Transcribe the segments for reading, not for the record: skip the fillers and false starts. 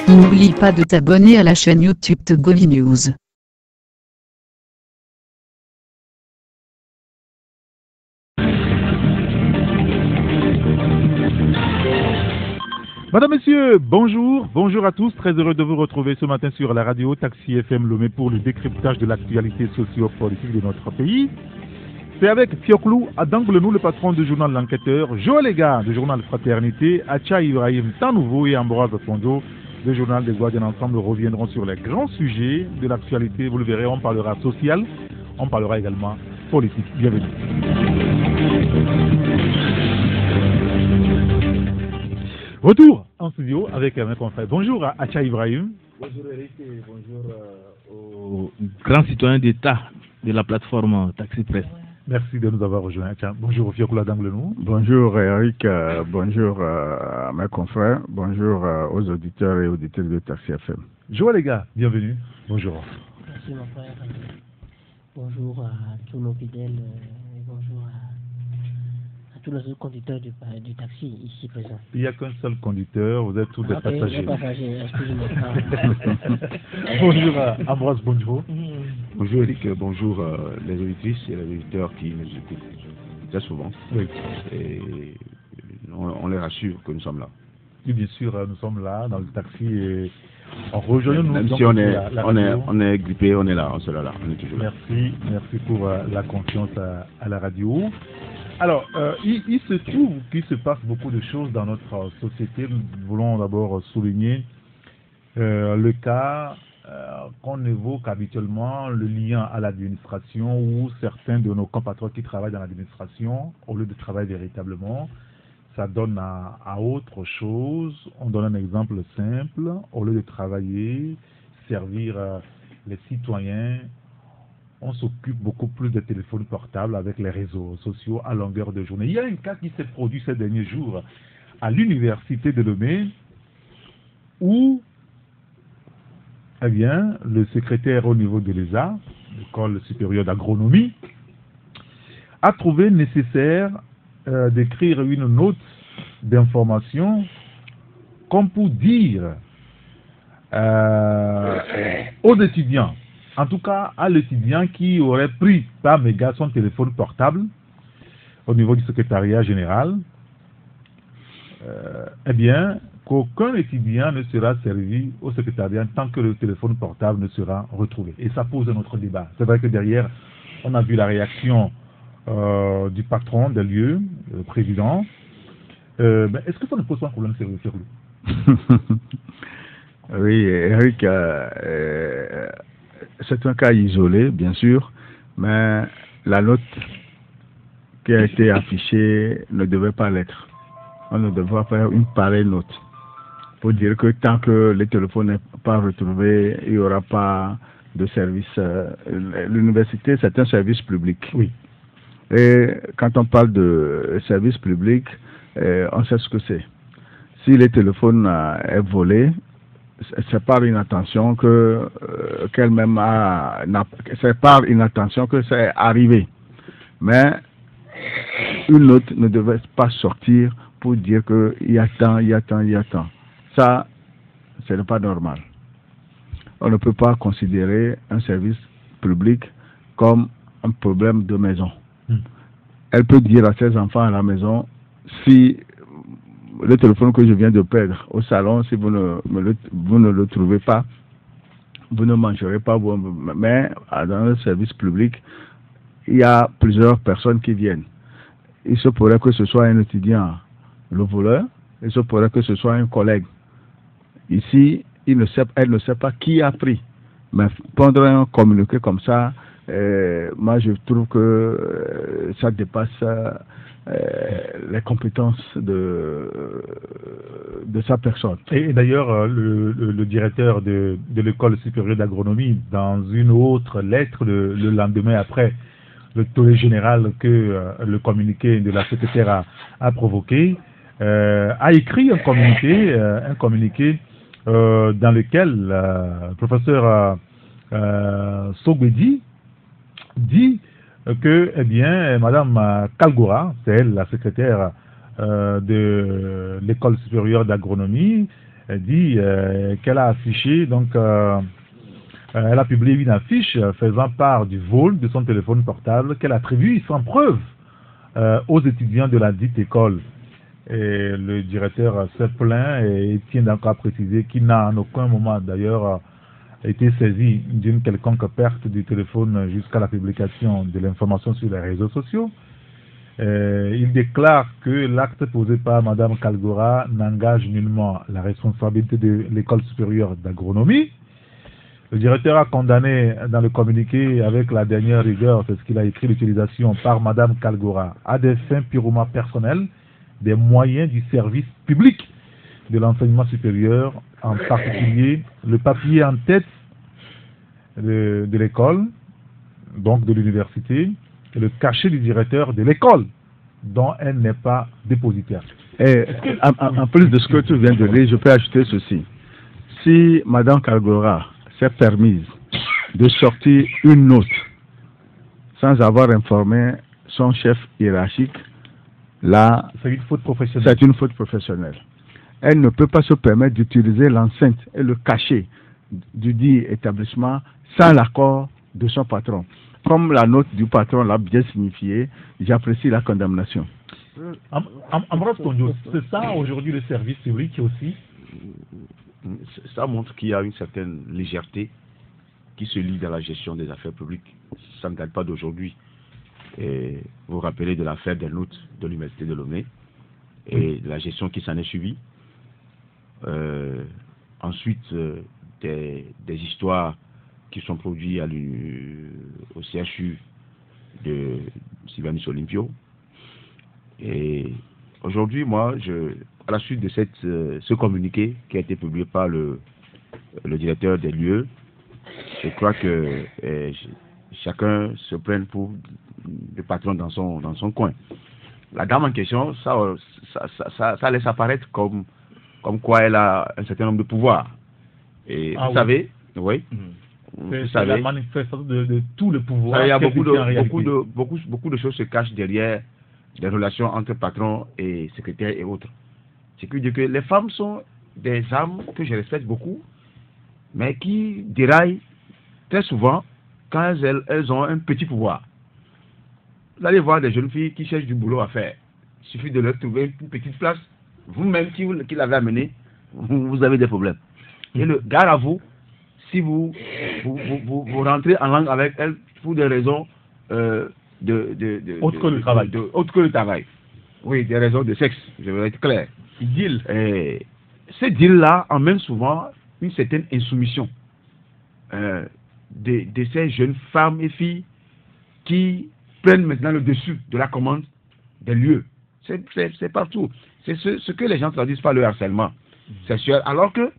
N'oublie pas de t'abonner à la chaîne YouTube de Goli News. Madame, Messieurs, bonjour à tous, très heureux de vous retrouver ce matin sur la radio Taxi FM Lomé pour le décryptage de l'actualité socio-politique de notre pays. C'est avec Fioklou Adanglenou, le patron du journal L'Enquêteur, Joël Ega du journal Fraternité, Acha Ibrahim Tanouveau et Ambroise Fondo du journal des Guardians. Ensemble reviendront sur les grands sujets de l'actualité. Vous le verrez, on parlera social, on parlera également politique. Bienvenue. Retour en studio avec mes confrères. Bonjour à Acha Ibrahim. Bonjour Eric et bonjour aux grands citoyens d'État de la plateforme Taxi Presse. Merci de nous avoir rejoints. Bonjour Fiokoula Danglenou. Bonjour Eric, bonjour à mes confrères, bonjour aux auditeurs et auditrices de Taxi FM. Joël les gars, bienvenue. Bonjour. Merci mon frère. Bonjour à tous nos fidèles et bonjour à tous les autres conducteurs du taxi ici présents. Il n'y a qu'un seul conducteur, vous êtes tous des passagers. Excusez-moi. Bonjour à Ambroise Bonjour. Bonjour Eric, bonjour les auditrices et les auditeurs qui nous écoutent très souvent. Oui. Et on les rassure que nous sommes là. Oui, bien sûr, nous sommes là dans le taxi et on rejoint nous. Même si on est grippé, on est là, on sera là, on est toujours là. Merci pour la confiance à la radio. Alors, il se trouve qu'il se passe beaucoup de choses dans notre société. Nous voulons d'abord souligner le cas qu'on évoque habituellement, le lien à l'administration, où certains de nos compatriotes qui travaillent dans l'administration, au lieu de travailler véritablement, ça donne à autre chose. On donne un exemple simple. Au lieu de travailler, servir les citoyens, on s'occupe beaucoup plus des téléphones portables avec les réseaux sociaux à longueur de journée. Il y a un cas qui s'est produit ces derniers jours à l'université de Lomé où le secrétaire au niveau de l'ESA, l'École supérieure d'agronomie, a trouvé nécessaire d'écrire une note d'information comme pour dire aux étudiants, en tout cas à l'étudiant qui aurait pris par méga son téléphone portable au niveau du secrétariat général, qu'aucun étudiant ne sera servi au secrétariat tant que le téléphone portable ne sera retrouvé. Et ça pose un autre débat. C'est vrai que derrière, on a vu la réaction du patron des lieux, le président. Est-ce que ça ne pose pas un problème sérieux sur lui? Oui, Eric, c'est un cas isolé, bien sûr, mais la note qui a été affichée ne devait pas l'être. On ne devait pas faire une pareille note pour dire que tant que le téléphone n'est pas retrouvé, il n'y aura pas de service. L'université, c'est un service public. Oui. Et quand on parle de service public, on sait ce que c'est. Si le téléphone est volé, c'est par inattention qu'elle-même c'est par inattention que c'est arrivé. Mais une note ne devait pas sortir pour dire qu'il y a tant, il y a tant, il y a tant. Ça, ce n'est pas normal. On ne peut pas considérer un service public comme un problème de maison. Elle peut dire à ses enfants à la maison, si le téléphone que je viens de perdre au salon, si vous ne le trouvez pas, vous ne mangerez pas. Mais dans le service public, il y a plusieurs personnes qui viennent. Il se pourrait que ce soit un étudiant, le voleur, il se pourrait que ce soit un collègue. Ici, elle ne sait pas qui a pris. Mais prendre un communiqué comme ça, moi je trouve que ça dépasse les compétences de sa personne. Et d'ailleurs, le directeur de l'école supérieure d'agronomie, dans une autre lettre le lendemain après le tollé général que le communiqué de la secrétaire a provoqué, a écrit un communiqué dans lequel le professeur Sogbedi dit que, eh bien, Madame Kalgoura, c'est elle la secrétaire de l'école supérieure d'agronomie, dit qu'elle a affiché, donc, elle a publié une affiche faisant part du vol de son téléphone portable qu'elle attribue sans preuve aux étudiants de la dite école. Et le directeur s'est plaint et tient encore à préciser qu'il n'a en aucun moment d'ailleurs été saisi d'une quelconque perte du téléphone jusqu'à la publication de l'information sur les réseaux sociaux. Il déclare que l'acte posé par Mme Kalgoura n'engage nullement la responsabilité de l'école supérieure d'agronomie. Le directeur a condamné dans le communiqué avec la dernière rigueur, c'est ce qu'il a écrit, l'utilisation par Mme Kalgoura à des fins purement personnelles des moyens du service public de l'enseignement supérieur, en particulier le papier en tête de l'école, donc de l'université, et le cachet du directeur de l'école, dont elle n'est pas dépositaire. Et en plus de ce que tu viens de dire, je peux ajouter ceci. Si Mme Kalgoura s'est permise de sortir une note sans avoir informé son chef hiérarchique, là, c'est une faute professionnelle. C'est une faute professionnelle. Elle ne peut pas se permettre d'utiliser l'enceinte et le cachet du dit établissement sans l'accord de son patron. Comme la note du patron l'a bien signifié, j'apprécie la condamnation. Ambroise Tondio, c'est ça aujourd'hui le service public aussi? Ça montre qu'il y a une certaine légèreté qui se lie dans la gestion des affaires publiques. Ça ne date pas d'aujourd'hui. Et vous vous rappelez de l'affaire des notes de l'université de Lomé et de la gestion qui s'en est suivie. Ensuite, des histoires qui sont produites au CHU de Sylvanus Olympio. Et aujourd'hui, moi, à la suite de ce communiqué qui a été publié par le directeur des lieux, je crois que chacun se prenne pour le patron dans son coin. La dame en question, ça laisse apparaître comme quoi elle a un certain nombre de pouvoirs. Et vous savez, oui. C'est la manifestation de tout le pouvoir. Il y a beaucoup de choses se cachent derrière les relations entre patron et secrétaire et autres. C'est que les femmes sont des âmes que je respecte beaucoup, mais qui déraillent très souvent quand elles ont un petit pouvoir. Vous allez voir des jeunes filles qui cherchent du boulot à faire. Il suffit de leur trouver une petite place. Vous-même qui l'avez amené, vous avez des problèmes. Et le gare à vous, si vous rentrez en langue avec elle pour des raisons autres que le travail. Oui, des raisons de sexe, je vais être clair. Deal. Ces deals-là emmènent souvent une certaine insoumission de ces jeunes femmes et filles qui prennent maintenant le dessus de la commande des lieux. C'est partout. C'est ce que les gens traduisent par le harcèlement sexuel. Alors que,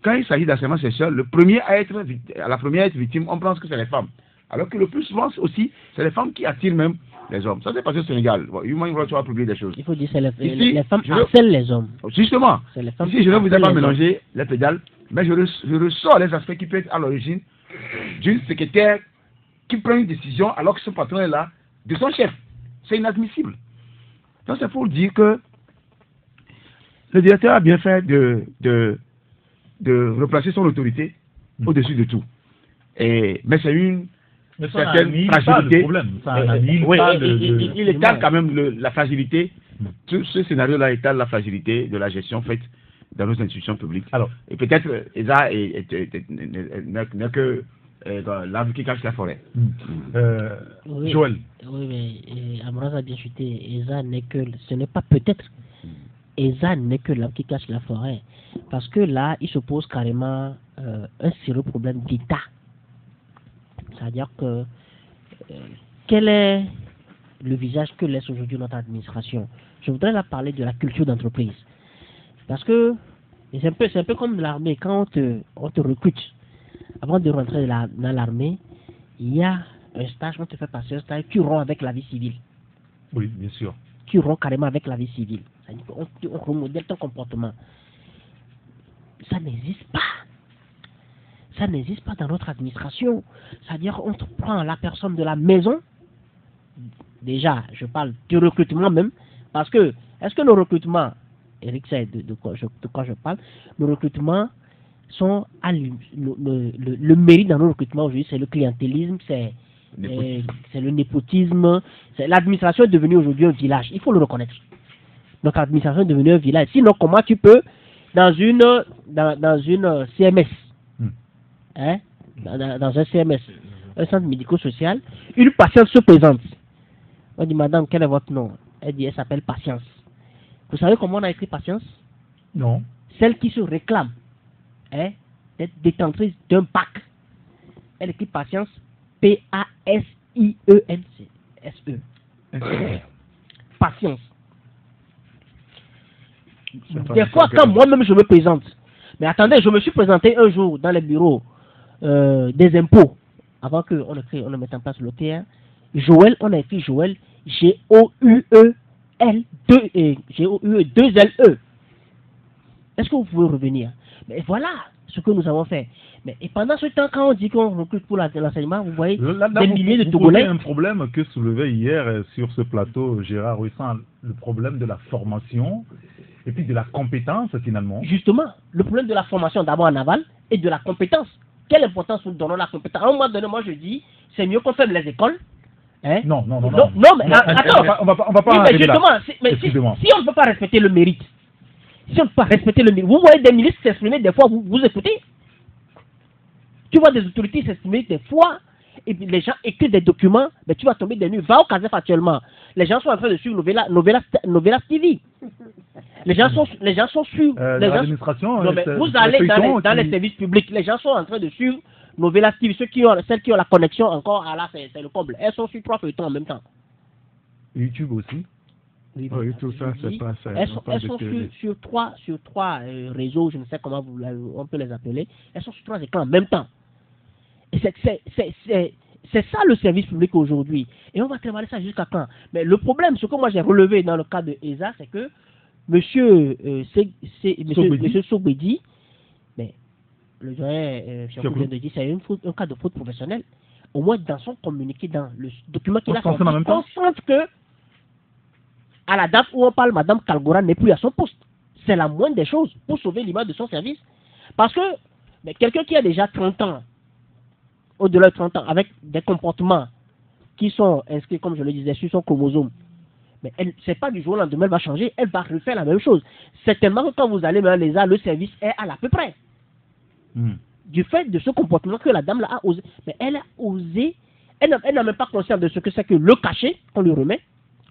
quand il s'agit d'harcèlement sexuel, la première à être victime, on pense que c'est les femmes. Alors que le plus souvent aussi, c'est les femmes qui attirent même les hommes. Ça, c'est passé au Sénégal. Human Rights a publié des choses. Il faut dire que les femmes harcèlent les hommes. Justement. Ici, je ne vous ai pas mélangé les les pédales, mais je ressors les aspects qui peuvent être à l'origine d'une secrétaire qui prend une décision alors que son patron est là, de son chef. C'est inadmissible. Donc, c'est pour dire que le directeur a bien fait de replacer son autorité au-dessus de tout. Mais c'est une certaine fragilité. Il étale quand même la fragilité. Ce scénario-là étale la fragilité de la gestion faite dans nos institutions publiques. Alors, et peut-être ESA n'est que l'arbre qui cache la forêt. Joël. Oui, mais Ambroise a bien chuté. ESA n'est que, ce n'est pas peut-être. ESA n'est que l'arbre qui cache la forêt. Parce que là, il se pose carrément un sérieux problème d'État. C'est-à-dire que quel est le visage que laisse aujourd'hui notre administration? Je voudrais là parler de la culture d'entreprise. Parce que c'est un peu comme l'armée. Quand on te recrute, avant de rentrer dans l'armée, il y a un stage, on te fait passer un stage, tu romps avec la vie civile. Oui, bien sûr. Tu romps carrément avec la vie civile. on remodèle ton comportement. Ça n'existe pas. Ça n'existe pas dans notre administration. C'est-à-dire, on prend la personne de la maison. Déjà, je parle du recrutement même. Parce que, est-ce que nos recrutements, Eric sait de quoi je parle, nos recrutements sont le mérite dans nos recrutements aujourd'hui, c'est le clientélisme, c'est le népotisme. L'administration est devenue aujourd'hui un village. Il faut le reconnaître. Notre administration est devenue un village. Sinon, comment tu peux, dans une CMS, hein, dans un CMS, un centre médico-social, une patiente se présente. On dit, madame, quel est votre nom? Elle dit, elle s'appelle Patience. Vous savez comment on a écrit Patience? Non. Celle qui se réclame, hein, d'être détentrice d'un pack. Elle écrit Patience, P-A-S-I-E-N-C-S-E. Patience. Des fois, quand moi-même je me présente, mais attendez, je me suis présenté un jour dans les bureaux des impôts, avant qu'on ne mette en place l'OTR. Joël, on a écrit Joël, G-O-U-E-L-2-L-E. Est-ce que vous pouvez revenir? Mais voilà ce que nous avons fait. Mais, et pendant ce temps, quand on dit qu'on recrute pour l'enseignement, vous voyez des milliers de Togolais. C'est un problème que soulevait hier sur ce plateau Gérard Ouessant, le problème de la formation et puis de la compétence finalement. Justement, le problème de la formation d'abord en aval et de la compétence. Quelle importance nous donnons à la compétence? À un moment donné, moi je dis, c'est mieux qu'on ferme les écoles. Hein? Non, mais attends. On va pas oui, mais justement, si on ne peut pas respecter le mérite, si on ne peut pas respecter le mérite, vous voyez des ministres s'exprimer, des fois vous écoutez. Tu vois des autorités s'exprimer des fois, et puis les gens écrivent des documents, mais tu vas tomber des nues. Va au CASEF actuellement. Les gens sont en train de suivre Novela TV. Les gens sont sur l'administration. vous allez dans les services publics, les gens sont en train de suivre Novela TV. Celles qui ont la connexion encore, là, c'est le comble. Elles sont sur 3 feuilletons en même temps. YouTube aussi. Oui, tout ça, c'est pas ça. Elles sont sur trois réseaux, je ne sais comment on peut les appeler. Elles sont sur 3 écrans en même temps. Et c'est ça le service public aujourd'hui. Et on va travailler ça jusqu'à quand? Mais le problème, ce que moi j'ai relevé dans le cas de ESA, c'est que Monsieur Sogbedi, mais le doyen vient de dire, c'est un cas de faute professionnelle. Au moins dans son communiqué, dans le document qu'il a fait, on constate que à la date où on parle, Madame Kalgora n'est plus à son poste. C'est la moindre des choses pour sauver l'image de son service. Parce que quelqu'un qui a déjà 30 ans, au-delà de 30 ans, avec des comportements qui sont inscrits, comme je le disais, sur son chromosome, mais c'est pas du jour au lendemain, elle va changer, elle va refaire la même chose. Certainement que quand vous allez dans les arts, le service est à peu près. Du fait de ce comportement que la dame là a osé. Mais elle a osé, elle n'a même pas conscience de ce que c'est que le cachet qu'on lui remet.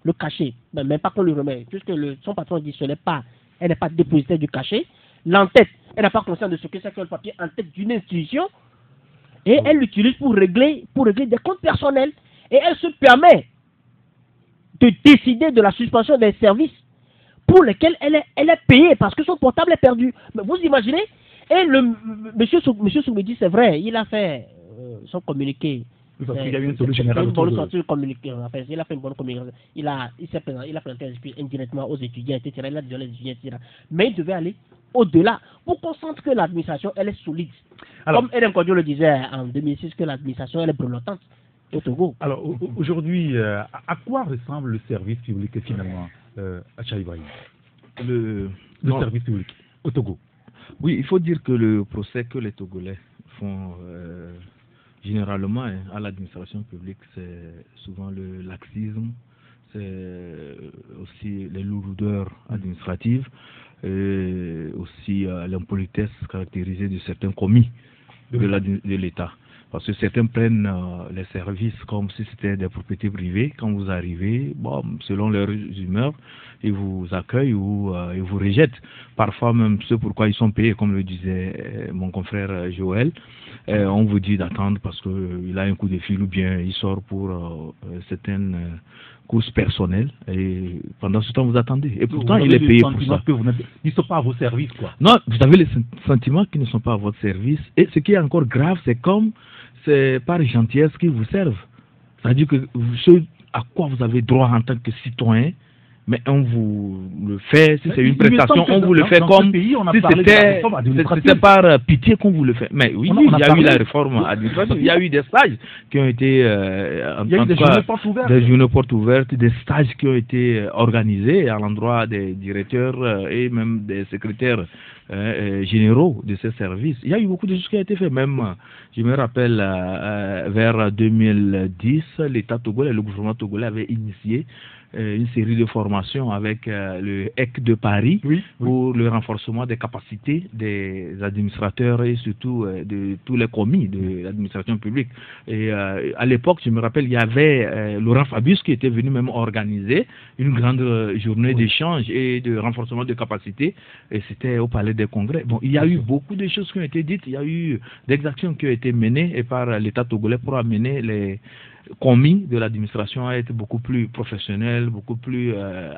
Le cachet, même pas qu'on lui remet, puisque son patron dit ce n'est pas, elle n'est pas dépositaire du cachet. L'entête, elle n'a pas conscience de ce que c'est que le papier en tête d'une institution. Et elle l'utilise pour régler des comptes personnels. Et elle se permet de décider de la suspension des services pour lesquels elle est payée parce que son portable est perdu. Mais vous imaginez? Et monsieur Soubedi, c'est vrai, il a fait son communiqué. Parce qu'il y a eu une solution générale. Il a fait une bonne communication. Il a présenté des excuses indirectement aux étudiants, etc. Il a dit aux étudiants, etc. Mais il devait aller au-delà pour qu'on sente que l'administration, elle est solide. Alors, comme Edem Kodjo le disait en 2006, que l'administration, elle est brelottante au Togo. Alors, aujourd'hui, à quoi ressemble le service public finalement à Chaïbaï? Le service public au Togo. Oui, il faut dire que le procès que les Togolais font généralement à l'administration publique, c'est souvent le laxisme, c'est aussi les lourdeurs administratives, et aussi l'impolitesse caractérisée de certains commis de l'État. Parce que certains prennent les services comme si c'était des propriétés privées. Quand vous arrivez, selon leurs humeurs, ils vous accueillent ou ils vous rejettent. Parfois même ce pourquoi ils sont payés, comme le disait mon confrère Joël. On vous dit d'attendre parce qu'il a un coup de fil ou bien il sort pour certaines courses personnelles. Et pendant ce temps, vous attendez. Et pourtant, il est payé pour ça. Ils ne sont pas à vos services, quoi. Non, vous avez les sentiments qui ne sont pas à votre service. Et ce qui est encore grave, c'est par gentillesse qu'ils vous servent. C'est-à-dire que ce à quoi vous avez droit en tant que citoyen, mais on vous le fait, si c'est une il me prestation, semble que on vous le fait dans comme ce pays, on a si parlé de la réforme administrative. c'était par pitié qu'on vous le fait. Mais oui, On a il y a eu parlé. la réforme administrative, il y a eu des stages qui ont été, Il y a eu des journées portes ouvertes. des journées portes ouvertes, des stages qui ont été organisés à l'endroit des directeurs et même des secrétaires généraux de ces services. Il y a eu beaucoup de choses qui ont été faites. Même, je me rappelle, vers 2010, l'État togolais, le gouvernement togolais avait initié une série de formations avec le EC de Paris pour le renforcement des capacités des administrateurs et surtout de tous les commis de l'administration publique. Et à l'époque, je me rappelle, il y avait Laurent Fabius qui était venu même organiser une grande journée d'échange et de renforcement de capacités, et c'était au Palais des Congrès. Bon, il y a eu beaucoup de choses qui ont été dites, il y a eu des actions qui ont été menées et par l'État togolais pour amener les commis de l'administration à être beaucoup plus professionnels, beaucoup plus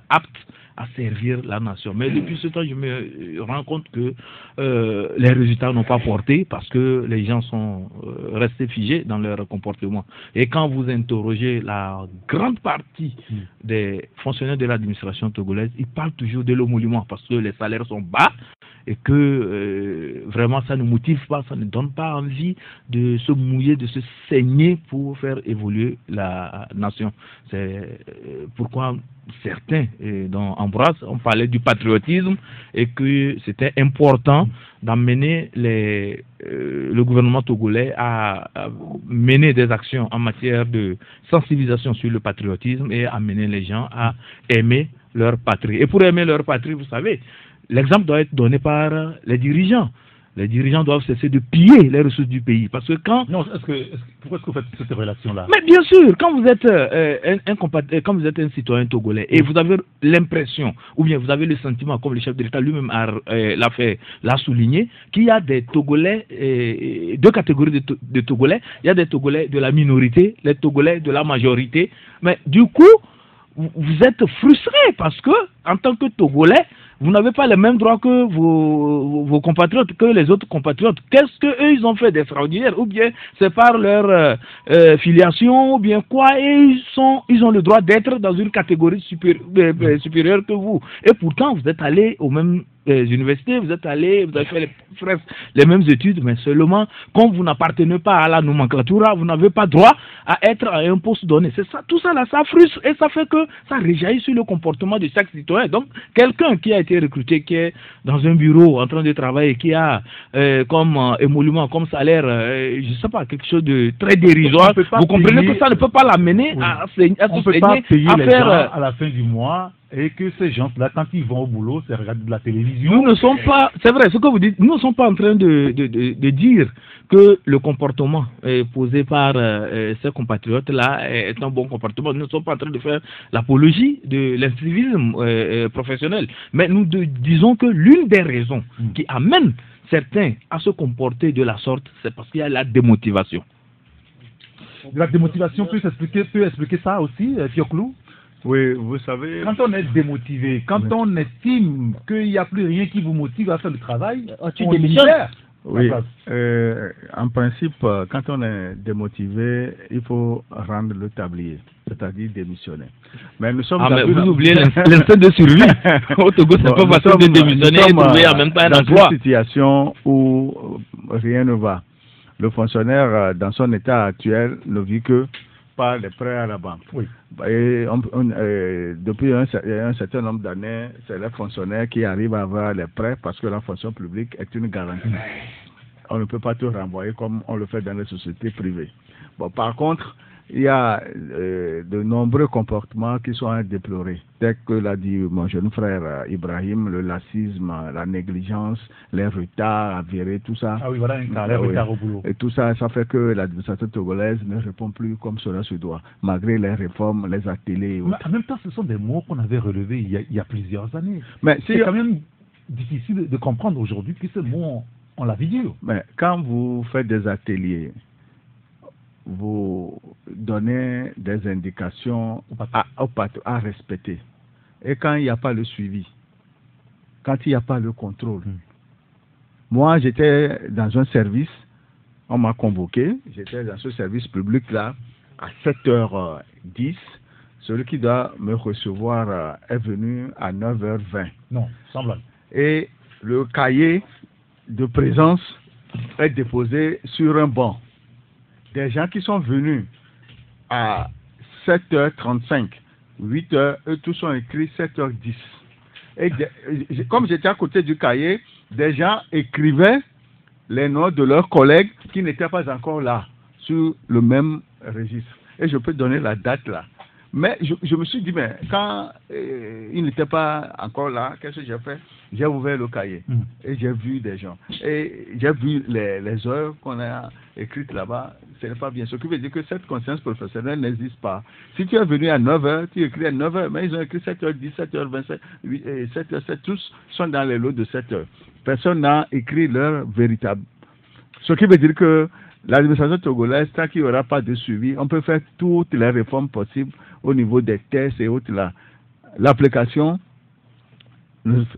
aptes à servir la nation. Mais depuis ce temps, je me rends compte que les résultats n'ont pas porté parce que les gens sont restés figés dans leur comportement. Et quand vous interrogez la grande partie des fonctionnaires de l'administration togolaise, ils parlent toujours de l'émolument parce que les salaires sont bas et que vraiment ça ne motive pas, ça ne donne pas envie de se mouiller, de se saigner pour faire évoluer la nation. C'est pourquoi certains, dont Ambroise, on parlait du patriotisme et que c'était important d'amener le gouvernement togolais à mener des actions en matière de sensibilisation sur le patriotisme et amener les gens à aimer leur patrie. Et pour aimer leur patrie, vous savez, l'exemple doit être donné par les dirigeants. Les dirigeants doivent cesser de piller les ressources du pays. Parce que quand... Non, pourquoi est-ce que vous faites cette relation-là? Mais bien sûr, quand vous êtes quand vous êtes un citoyen togolais et vous avez l'impression, ou bien vous avez le sentiment, comme le chef de l'État lui-même l'a souligné, qu'il y a des Togolais, deux catégories de Togolais. Il y a des Togolais de la minorité, les Togolais de la majorité. Mais du coup, vous êtes frustré parce que, en tant que Togolais, vous n'avez pas les mêmes droits que vos compatriotes, que les autres compatriotes. Qu'est-ce qu'eux, ils ont fait d'extraordinaire? Ou bien c'est par leur filiation, ou bien quoi, et ils ont le droit d'être dans une catégorie supérieure que vous. Et pourtant, vous êtes allés aux mêmes universités, vous avez fait les mêmes études, mais seulement, comme vous n'appartenez pas à la nomenclature, vous n'avez pas droit à être à un poste donné. C'est ça, tout ça là, ça frustre et ça fait que ça réjaillit sur le comportement de chaque citoyen. Donc, quelqu'un qui a été recruté, qui est dans un bureau en train de travailler, qui a comme émolument, comme salaire, je ne sais pas, quelque chose de très dérisoire, vous comprenez que ça ne peut pas l'amener à se saigner, on ne peut pas payer les gens à la fin du mois. Et que ces gens-là, quand ils vont au boulot, c'est regarder de la télévision. Nous ne sommes pas, c'est vrai, ce que vous dites, nous ne sommes pas en train de dire que le comportement posé par ces compatriotes-là est un bon comportement. Nous ne sommes pas en train de faire l'apologie de l'incivisme professionnel. Mais nous disons que l'une des raisons qui amène certains à se comporter de la sorte, c'est parce qu'il y a la démotivation. La démotivation peut expliquer ça aussi, Tioklou? Oui, vous savez... Quand on est démotivé, quand on estime qu'il n'y a plus rien qui vous motive à faire le travail, tu démissionnes. Oui, en principe, quand on est démotivé, il faut rendre le tablier, c'est-à-dire démissionner. Mais nous sommes mais vous oubliez l'instinct de survie. Au Togo, c'est pas facile de démissionner et trouver en même temps un emploi. Dans une situation où rien ne va. Le fonctionnaire, dans son état actuel, ne vit que par les prêts à la banque. Oui. Et depuis un certain nombre d'années, c'est les fonctionnaires qui arrivent à avoir les prêts parce que la fonction publique est une garantie. On ne peut pas tout renvoyer comme on le fait dans les sociétés privées. Bon, par contre, il y a de nombreux comportements qui sont à déplorer, tel que l'a dit mon jeune frère Ibrahim, le laxisme, la négligence, les retards avérés, tout ça. Ah oui, voilà un cas, les retards au boulot. Et tout ça, ça fait que l'administration togolaise ne répond plus comme cela se doit, malgré les réformes, les ateliers. Mais en même temps, ce sont des mots qu'on avait relevés il y a plusieurs années. Mais c'est quand même difficile de comprendre aujourd'hui que ces mots, on l'a vu. Mais quand vous faites des ateliers, vous donnez des indications à respecter. Et quand il n'y a pas le suivi, quand il n'y a pas le contrôle. Moi, j'étais dans un service, on m'a convoqué, j'étais dans ce service public-là à 7h10. celui qui doit me recevoir est venu à 9h20. Non, semble. Et le cahier de présence est déposé sur un banc. Des gens qui sont venus à 7h35, 8h, eux tous sont écrits 7h10. Et comme j'étais à côté du cahier, des gens écrivaient les noms de leurs collègues qui n'étaient pas encore là, sur le même registre. Et je peux donner la date là. Mais je me suis dit, mais quand il n'était pas encore là, qu'est-ce que j'ai fait? J'ai ouvert le cahier et j'ai vu des gens. Et j'ai vu les heures qu'on a écrites là-bas. Ce n'est pas bien. Ce qui veut dire que cette conscience professionnelle n'existe pas. Si tu es venu à 9h, tu écris à 9h, mais ils ont écrit 7h10, 7h27, 7h7, tous sont dans les lots de 7h. Personne n'a écrit leur véritable. Ce qui veut dire que l'administration togolaise, tant qu'il n'y aura pas de suivi, on peut faire toutes les réformes possibles au niveau des tests et autres là. L'application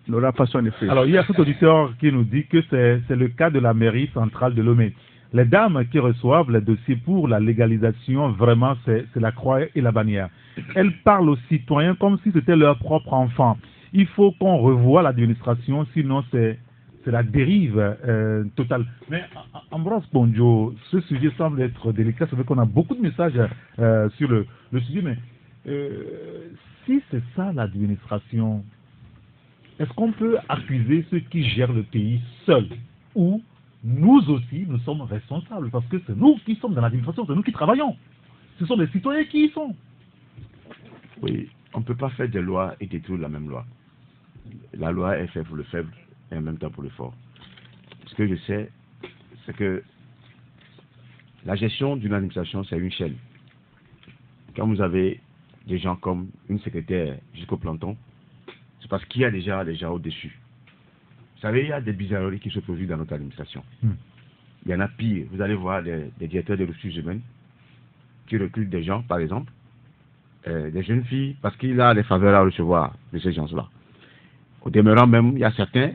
n'aura pas son effet. Alors, il y a cet auditeur qui nous dit que c'est le cas de la mairie centrale de Lomé. Les dames qui reçoivent les dossiers pour la légalisation, vraiment, c'est la croix et la bannière. Elles parlent aux citoyens comme si c'était leur propre enfant. Il faut qu'on revoie l'administration, sinon c'est la dérive totale. Mais Ambroise Ponjo, ce sujet semble être délicat. C'est vrai qu'on a beaucoup de messages sur le sujet, mais si c'est ça l'administration, est-ce qu'on peut accuser ceux qui gèrent le pays seuls ou nous aussi, nous sommes responsables? Parce que c'est nous qui sommes dans l'administration, c'est nous qui travaillons. Ce sont les citoyens qui y sont. Oui, on ne peut pas faire des lois et détruire la même loi. La loi est faite pour le faible et en même temps pour le fort. Ce que je sais, c'est que la gestion d'une administration, c'est une chaîne. Quand vous avez des gens comme une secrétaire jusqu'au planton, c'est parce qu'il y a déjà des gens au-dessus. Vous savez, il y a des bizarreries qui se produisent dans notre administration. Il y en a pire. Vous allez voir des directeurs des ressources humaines qui recrutent des gens, par exemple, des jeunes filles, parce qu'il a des faveurs à recevoir de ces gens-là. Au demeurant même, il y a certains,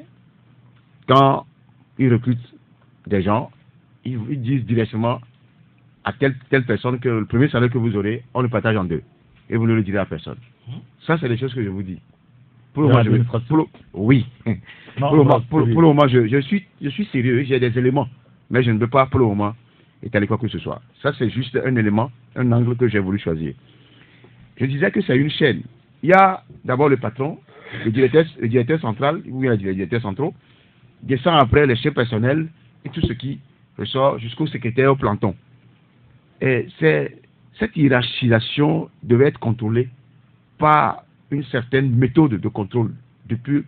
quand ils recrutent des gens, ils disent directement à telle personne que le premier salaire que vous aurez, on le partage en deux. Et vous ne le direz à personne. Ça, c'est les choses que je vous dis. Pour le moment, oui. Pour le moment, je suis sérieux, j'ai des éléments. Mais je ne peux pas, pour le moment, étaler quoi que ce soit. Ça, c'est juste un élément, un angle que j'ai voulu choisir. Je disais que c'est une chaîne. Il y a d'abord le patron, le directeur central, ou bien les directeurs centraux, descend après les chefs personnels et tout ce qui ressort jusqu'au secrétaire au planton. Et cette hiérarchisation devait être contrôlée par une certaine méthode de contrôle depuis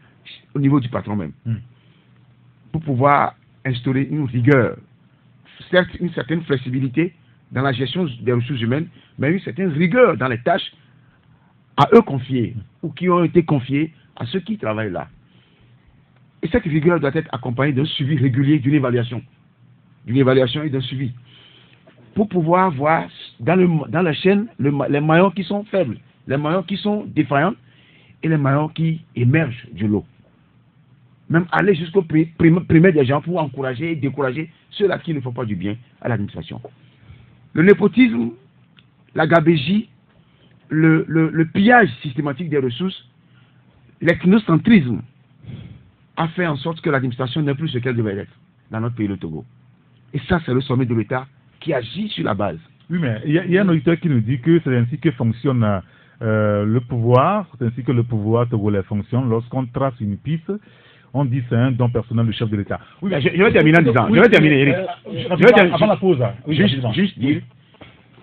au niveau du patron même. Pour pouvoir instaurer une rigueur, certes une certaine flexibilité dans la gestion des ressources humaines, mais une certaine rigueur dans les tâches à eux confiées ou qui ont été confiées à ceux qui travaillent là. Et cette rigueur doit être accompagnée d'un suivi régulier, d'une évaluation et d'un suivi, pour pouvoir voir dans la chaîne les maillons qui sont faibles, les maillons qui sont défaillants et les maillons qui émergent du lot. Même aller jusqu'au primer des gens pour encourager et décourager ceux-là qui ne font pas du bien à l'administration. Le népotisme, la gabégie, le pillage systématique des ressources, l'ethnocentrisme a fait en sorte que l'administration n'est plus ce qu'elle devait être dans notre pays, le Togo. Et ça, c'est le sommet de l'État qui agit sur la base. Oui, mais il y a un auditeur qui nous dit que c'est ainsi que fonctionne le pouvoir, c'est ainsi que le pouvoir togolais fonctionne. Lorsqu'on trace une piste, on dit c'est un don personnel du chef de l'État. Oui, je vais terminer en disant, Eric. Avant la pause. Juste dire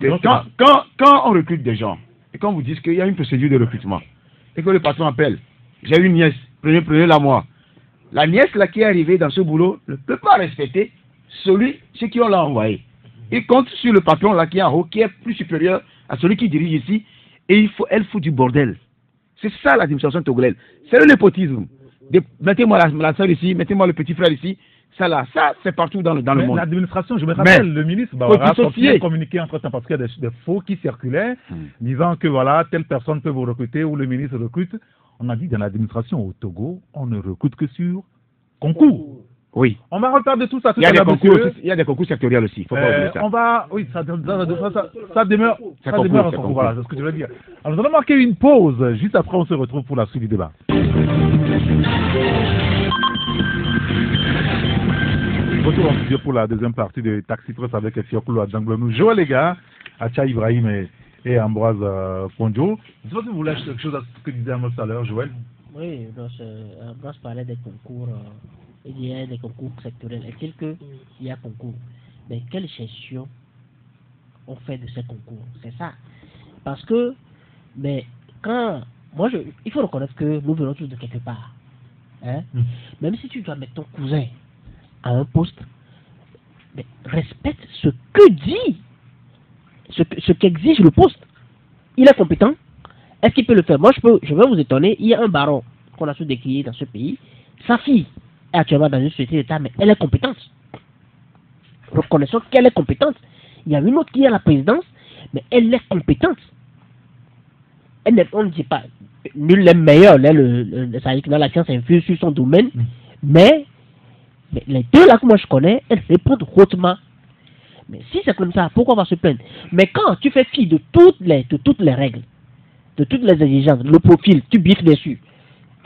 que quand on recrute des gens, et quand vous dites qu'il y a une procédure de recrutement, et que le patron appelle, j'ai une nièce, prenez-la moi. La nièce là qui est arrivée dans ce boulot ne peut pas respecter ceux qui ont l'a envoyé. Il compte sur le patron là qui est en haut, qui est plus supérieur à celui qui dirige ici, et elle fout du bordel. C'est ça l'administration togolaise. C'est le népotisme. Mettez-moi la soeur ici, mettez-moi le petit frère ici. Ça c'est partout dans le monde. L'administration, je me rappelle, le ministre Bawara a communiqué entre temps parce qu'il y a des faux qui circulaient, disant que voilà, telle personne peut vous recruter ou le ministre recrute. On a dit dans l'administration au Togo, on ne recrute que sur concours. Oui. On va retarder tout ça tout Il y a à des l'heure, concours, monsieur. il y a des concours sectoriels aussi. Faut pas oublier ça. On va, oui, ça demeure, Ça ça concourt, demeure un ça concours, concourt. voilà, c'est ce que je veux dire. Alors, nous allons marquer une pause, juste après on se retrouve pour la suite du débat. Retour en studio pour la deuxième partie de Taxi Press avec Fiokoulo Adanglonou, Joël Lega, Acha Ibrahim et Ambroise Ponjo. Je ne sais pas si vous voulez ajouter quelque chose à ce que disait Ambroise tout à l'heure, Joël. Oui, Ambroise parlait des concours, il y a des concours sectoriels. Est-il qu'il y a concours? Mais quelle gestion on fait de ces concours? C'est ça. Parce que, mais quand, il faut reconnaître que nous venons tous de quelque part. Hein? Même si tu dois mettre ton cousin à un poste, mais respecte ce que dit, ce qu'exige le poste. Il est compétent. Est-ce qu'il peut le faire? Moi, je vais vous étonner. Il y a un baron qu'on a sous-décrié dans ce pays. Sa fille est actuellement dans une société d'État, mais elle est compétente. Reconnaissons qu'elle est compétente. Il y a une autre qui est à la présidence, mais elle est compétente. On ne dit pas, nul n'est meilleur. C'est-à-dire que dans la science infuse sur son domaine, mais les deux là que moi je connais, elles répondent hautement. Mais si c'est comme ça, pourquoi on va se plaindre? Mais quand tu fais fi de toutes les règles, de toutes les exigences, le profil, tu biffes dessus,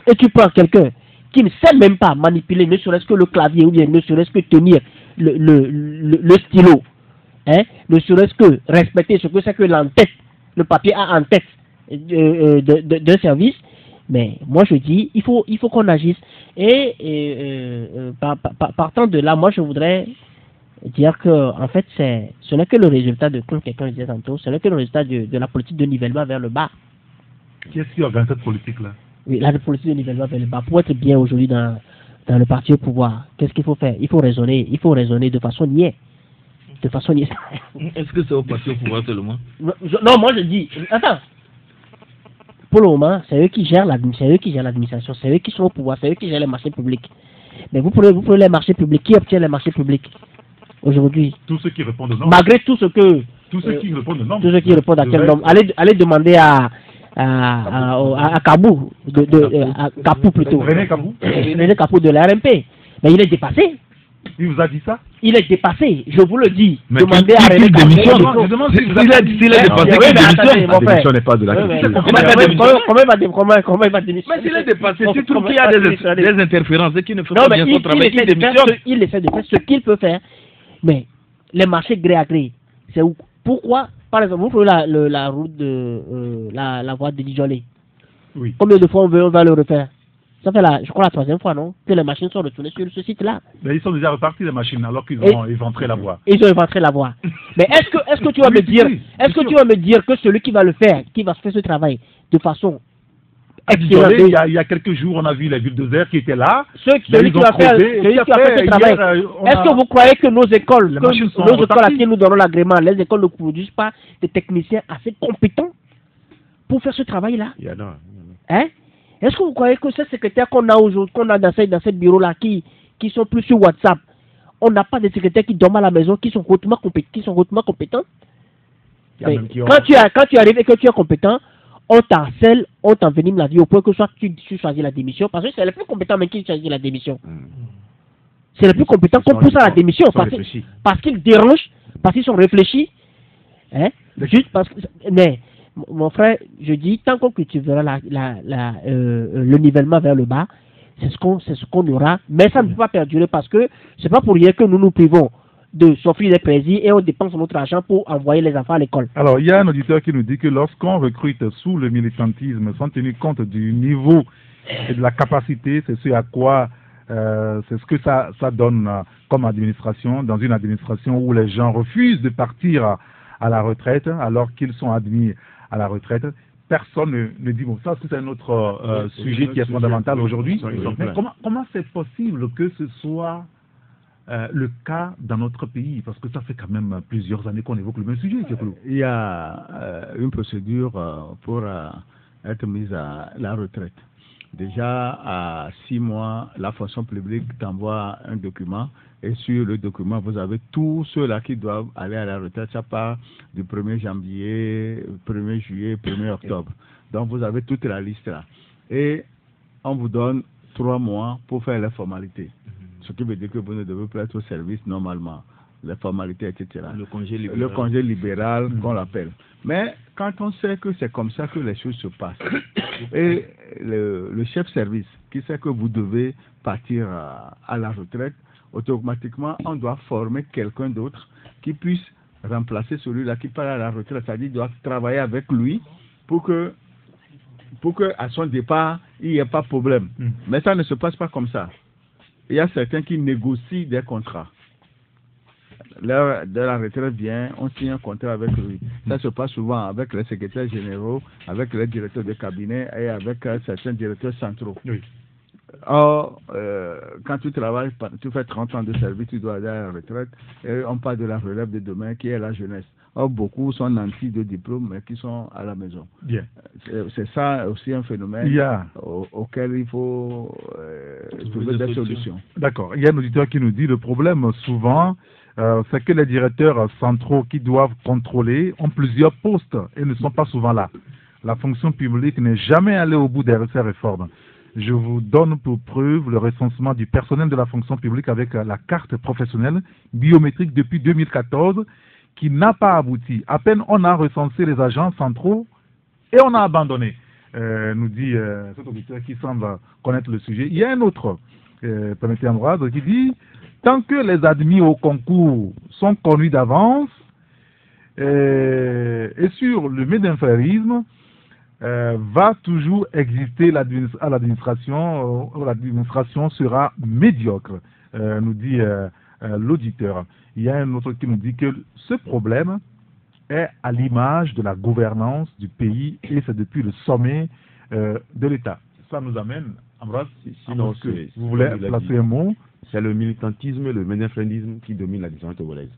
et tu prends quelqu'un qui ne sait même pas manipuler, ne serait-ce que le clavier, ou bien ne serait-ce que tenir le stylo, hein, ne serait-ce que respecter ce que c'est que l'entête, le papier a en tête d'un service. Mais moi je dis, il faut qu'on agisse. Et partant de là, moi je voudrais dire que en fait ce n'est que le résultat de, comme quelqu'un le disait tantôt, ce n'est que le résultat de la politique de nivellement vers le bas. Qui est-ce qui organise cette politique-là? Oui, la politique de nivellement vers le bas. Pour être bien aujourd'hui dans le parti au pouvoir, qu'est-ce qu'il faut faire? Il faut raisonner de façon niais. De façon niais. Est-ce que c'est au parti au pouvoir seulement? Non, moi je dis, attends. Pour le moment, c'est eux qui gèrent l'administration, c'est eux qui sont au pouvoir, c'est eux qui gèrent les marchés publics. Mais vous prenez les marchés publics, qui obtient les marchés publics aujourd'hui? Tous ceux qui répondent aux normes. Malgré tout ce que... Tous ceux qui répondent aux normes. Tous ceux qui répondent à quel norme? Allez demander à Kabou, à Kapou plutôt. René Kabou. René Kapou de la RMP. Mais il est dépassé. Il vous a dit ça? Il est dépassé, je vous le dis. Mais demandez à René Kabou. Je demande s'il est dépassé, La démission n'est pas de la question. Comment il va démissionner? Mais s'il est dépassé, tu trouves qu'il y a des interférences et qu'il ne fait pas bien son travail, il démissionne. Il essaie de faire ce qu'il peut faire. Mais les marchés gré à gré, c'est où? Pourquoi, par exemple, vous prenez la route de la voie de Dijolé. Oui. Combien de fois on va le refaire? Ça fait je crois la troisième fois, non? Que les machines sont retournées sur ce site-là. Mais ils sont déjà repartis, les machines, alors qu'ils ont éventré la voie. Ils ont éventré la voie. Mais est-ce que tu vas me dire, tu vas me dire que celui qui va le faire, qui va faire ce travail de façon excellente? Il y a quelques jours, on a vu les villes de Zère qui étaient là. Celui qui va faire ce travail. Est-ce que vous croyez que nos écoles, à qui nous donnons l'agrément, les écoles ne produisent pas des techniciens assez compétents pour faire ce travail-là? Il y en a. Hein? Est-ce que vous croyez que ces secrétaires qu'on a aujourd'hui, qu'on a dans ce bureau-là, qui sont plus sur WhatsApp, on n'a pas de secrétaires qui dorment à la maison, qui sont hautement compétents? Quand tu arrives et que tu es compétent, on t'harcèle, on t'envenime la vie au point que soit tu choisis la démission, parce que c'est les plus compétents même qui choisissent la démission. C'est les plus compétents qu'on pousse à la démission, parce qu'ils dérangent, parce qu'ils sont réfléchis. Hein? Juste parce que... Mais... Mon frère, je dis, tant qu'on cultivera le nivellement vers le bas, c'est ce qu'on aura. Mais ça ne peut pas perdurer parce que c'est pas pour rien que nous nous privons de s'offrir des plaisirs et on dépense notre argent pour envoyer les enfants à l'école. Alors, il y a un auditeur qui nous dit que lorsqu'on recrute sous le militantisme, sans tenir compte du niveau et de la capacité, c'est ce à quoi, c'est ce que ça donne comme administration, dans une administration où les gens refusent de partir à la retraite alors qu'ils sont admis à la retraite. Personne ne dit, bon, ça c'est un autre sujet qui est fondamental aujourd'hui. Mais comment c'est possible que ce soit le cas dans notre pays? Parce que ça fait quand même plusieurs années qu'on évoque le même sujet. Il y a une procédure pour être mise à la retraite. Déjà, à 6 mois, la fonction publique t'envoie un document et sur le document, vous avez tous ceux-là qui doivent aller à la retraite. Ça part du 1er janvier, 1er juillet, 1er octobre. Donc, vous avez toute la liste là. Et on vous donne 3 mois pour faire les formalités. Ce qui veut dire que vous ne devez pas être au service normalement, les formalités, etc. Le congé libéral. Le congé libéral qu'on l'appelle. Mais quand on sait que c'est comme ça que les choses se passent, et le chef service qui sait que vous devez partir à la retraite, automatiquement on doit former quelqu'un d'autre qui puisse remplacer celui-là qui part à la retraite, c'est-à-dire doit travailler avec lui pour que à son départ, il n'y ait pas de problème. Mais ça ne se passe pas comme ça. Il y a certains qui négocient des contrats. L'heure de la retraite vient, on signe un contrat avec lui. Ça se passe souvent avec les secrétaires généraux, avec les directeurs de cabinet et avec certains directeurs centraux. Oui. Or, quand tu travailles, tu fais 30 ans de service, tu dois aller à la retraite, et on parle de la relève de demain qui est la jeunesse. Or, beaucoup sont nantis de diplôme, mais qui sont à la maison. Bien. C'est ça aussi un phénomène auquel il faut trouver des solutions. D'accord. Il y a un auditeur qui nous dit le problème souvent, c'est que les directeurs centraux qui doivent contrôler ont plusieurs postes et ne sont pas souvent là. La fonction publique n'est jamais allée au bout de ces réformes. Je vous donne pour preuve le recensement du personnel de la fonction publique avec la carte professionnelle biométrique depuis 2014 qui n'a pas abouti. À peine on a recensé les agents centraux et on a abandonné, nous dit cet auditeur qui semble connaître le sujet. Il y a un autre, permettez Ambroise, qui dit « Tant que les admis au concours sont connus d'avance et sur le médinfrérisme, va toujours exister à l'administration, l'administration sera médiocre, nous dit l'auditeur. Il y a un autre qui nous dit que ce problème est à l'image de la gouvernance du pays et c'est depuis le sommet de l'État. Ça nous amène, Ambroise, sinon, vous voulez placer un mot? C'est le militantisme et le méninfrénisme qui domine l'administration togolaise.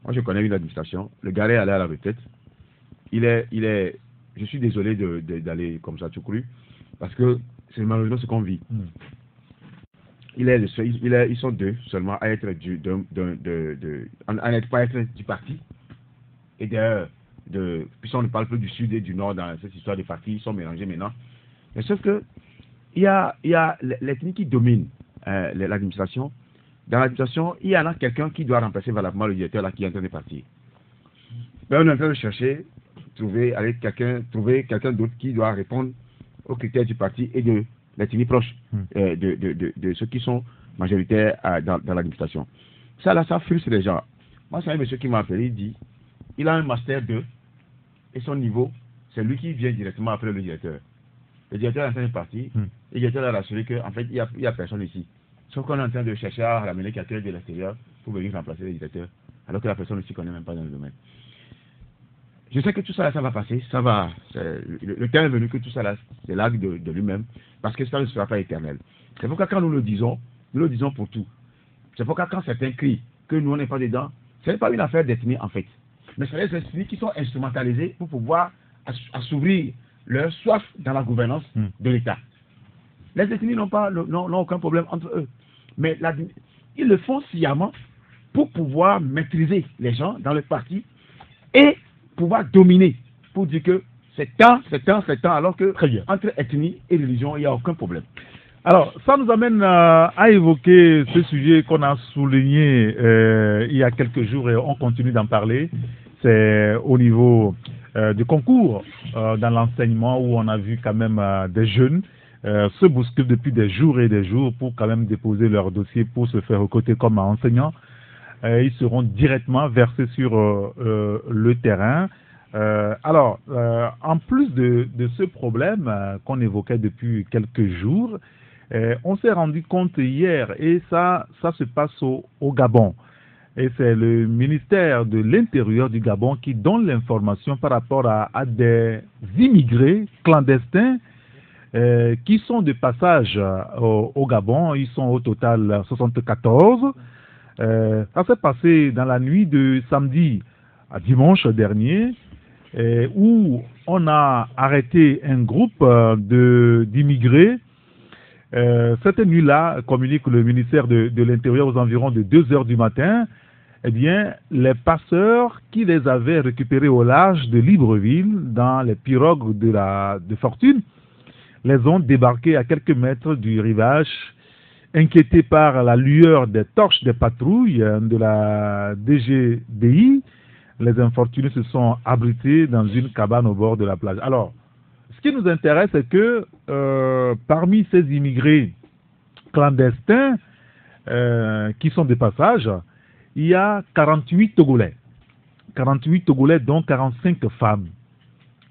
Moi, je connais une administration, le gars est allé à la retraite, je suis désolé d'aller comme ça tout cru, parce que c'est malheureusement ce qu'on vit. Ils sont deux seulement à être pas être du parti. Et puis on ne parle plus du sud et du nord dans cette histoire des partis, ils sont mélangés maintenant. Mais sauf que il y a l'ethnie qui domine l'administration. Dans l'administration, il y en a quelqu'un qui doit remplacer valablement le directeur là qui est en train de partir. Ben, on est en train de chercher, trouver quelqu'un d'autre qui doit répondre aux critères du parti et de l'ethnie proche de ceux qui sont majoritaires dans l'administration. Ça frustre les gens. Moi, c'est un monsieur qui m'a appelé, il dit, il a un master 2 et son niveau, c'est lui qui vient directement après le directeur. Le directeur est en train de partir, le directeur a rassuré qu'en fait, il n'y a personne ici. Sauf qu'on est en train de chercher à ramener quelqu'un de l'extérieur pour venir remplacer le directeur, alors que la personne ne s'y connaît même pas dans le domaine. Je sais que tout ça, ça va passer, ça va. Le temps est venu que tout ça, là, c'est l'acte de lui-même, parce que ça ne sera pas éternel. C'est pourquoi quand nous le disons pour tout. C'est pourquoi quand certains crient que nous, on n'est pas dedans, ce n'est pas une affaire d'ethnie, en fait. Mais c'est les ethnies qui sont instrumentalisées pour pouvoir assouvir leur soif dans la gouvernance de l'État. Les ethnies n'ont aucun problème entre eux. Mais ils le font sciemment pour pouvoir maîtriser les gens dans le parti et pouvoir dominer, pour dire que c'est temps, alors que entre ethnie et religion, il n'y a aucun problème. Alors, ça nous amène à évoquer ce sujet qu'on a souligné il y a quelques jours et on continue d'en parler. C'est au niveau du concours dans l'enseignement où on a vu quand même des jeunes se bousculer depuis des jours et des jours pour quand même déposer leur dossier pour se faire recruter comme enseignants. Ils seront directement versés sur le terrain. Alors, en plus de ce problème qu'on évoquait depuis quelques jours, on s'est rendu compte hier, et ça se passe au Gabon. Et c'est le ministère de l'Intérieur du Gabon qui donne l'information par rapport à des immigrés clandestins qui sont de passage au Gabon. Ils sont au total 74. Ça s'est passé dans la nuit de samedi à dimanche dernier, où on a arrêté un groupe d'immigrés. Cette nuit-là, communique le ministère de l'Intérieur aux environs de 2 heures du matin, eh bien, les passeurs qui les avaient récupérés au large de Libreville, dans les pirogues de Fortune, les ont débarqués à quelques mètres du rivage inquiétés par la lueur des torches des patrouilles de la DGDI, les infortunés se sont abrités dans une cabane au bord de la plage. Alors, ce qui nous intéresse, c'est que parmi ces immigrés clandestins qui sont de passage, il y a 48 Togolais. 48 Togolais, dont 45 femmes.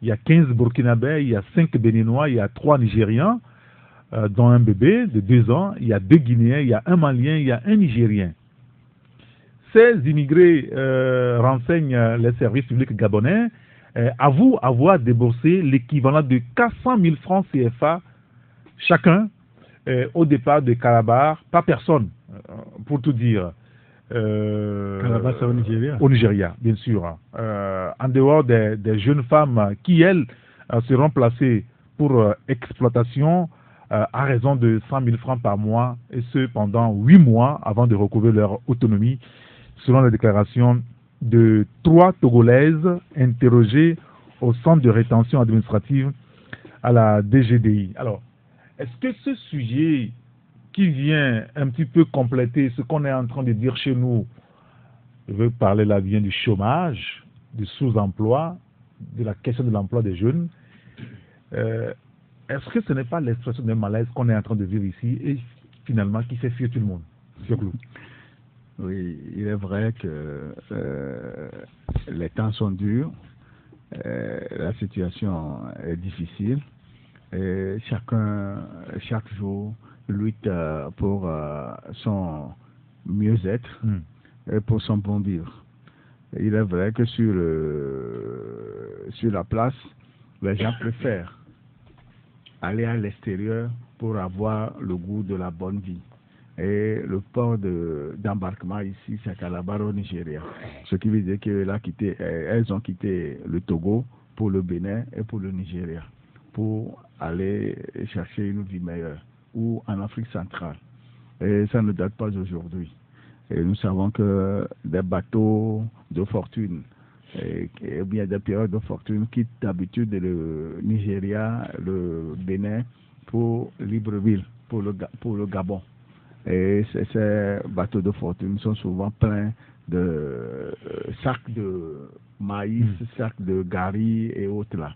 Il y a 15 Burkinabés, il y a 5 Béninois, il y a 3 Nigérians, dont un bébé de 2 ans, il y a 2 Guinéens, il y a un Malien, il y a un Nigérien. Ces immigrés renseignent les services publics gabonais, avouent avoir déboursé l'équivalent de 400 000 francs CFA chacun au départ de Calabar, pas personne, pour tout dire. Calabar, c'est au Nigeria. Au Nigeria, bien sûr. En dehors des jeunes femmes qui, elles, seront placées pour exploitation à raison de 100 000 francs par mois, et ce pendant 8 mois avant de recouvrer leur autonomie, selon la déclaration de 3 Togolaises interrogées au centre de rétention administrative à la DGDI. Alors, est-ce que ce sujet qui vient un petit peu compléter ce qu'on est en train de dire chez nous, je veux parler là bien du chômage, du sous-emploi, de la question de l'emploi des jeunes, est-ce que ce n'est pas l'expression d'un malaise qu'on est en train de vivre ici et finalement qui fait fuir tout le monde? Oui, il est vrai que les temps sont durs, la situation est difficile et chaque jour lutte pour son mieux-être et pour son bon vivre. Et il est vrai que sur la place, les gens préfèrent aller à l'extérieur pour avoir le goût de la bonne vie. Et le port d'embarquement ici, c'est Calabar au Nigeria. Ce qui veut dire qu'elles ont quitté le Togo pour le Bénin et pour le Nigeria, pour aller chercher une vie meilleure, ou en Afrique centrale. Et ça ne date pas d'aujourd'hui. Et nous savons que des bateaux de fortune, et bien des périodes de fortune quittent d'habitude le Nigeria, le Bénin pour Libreville, pour le Gabon. Et ces bateaux de fortune sont souvent pleins de sacs de maïs, sacs de gari et autres là.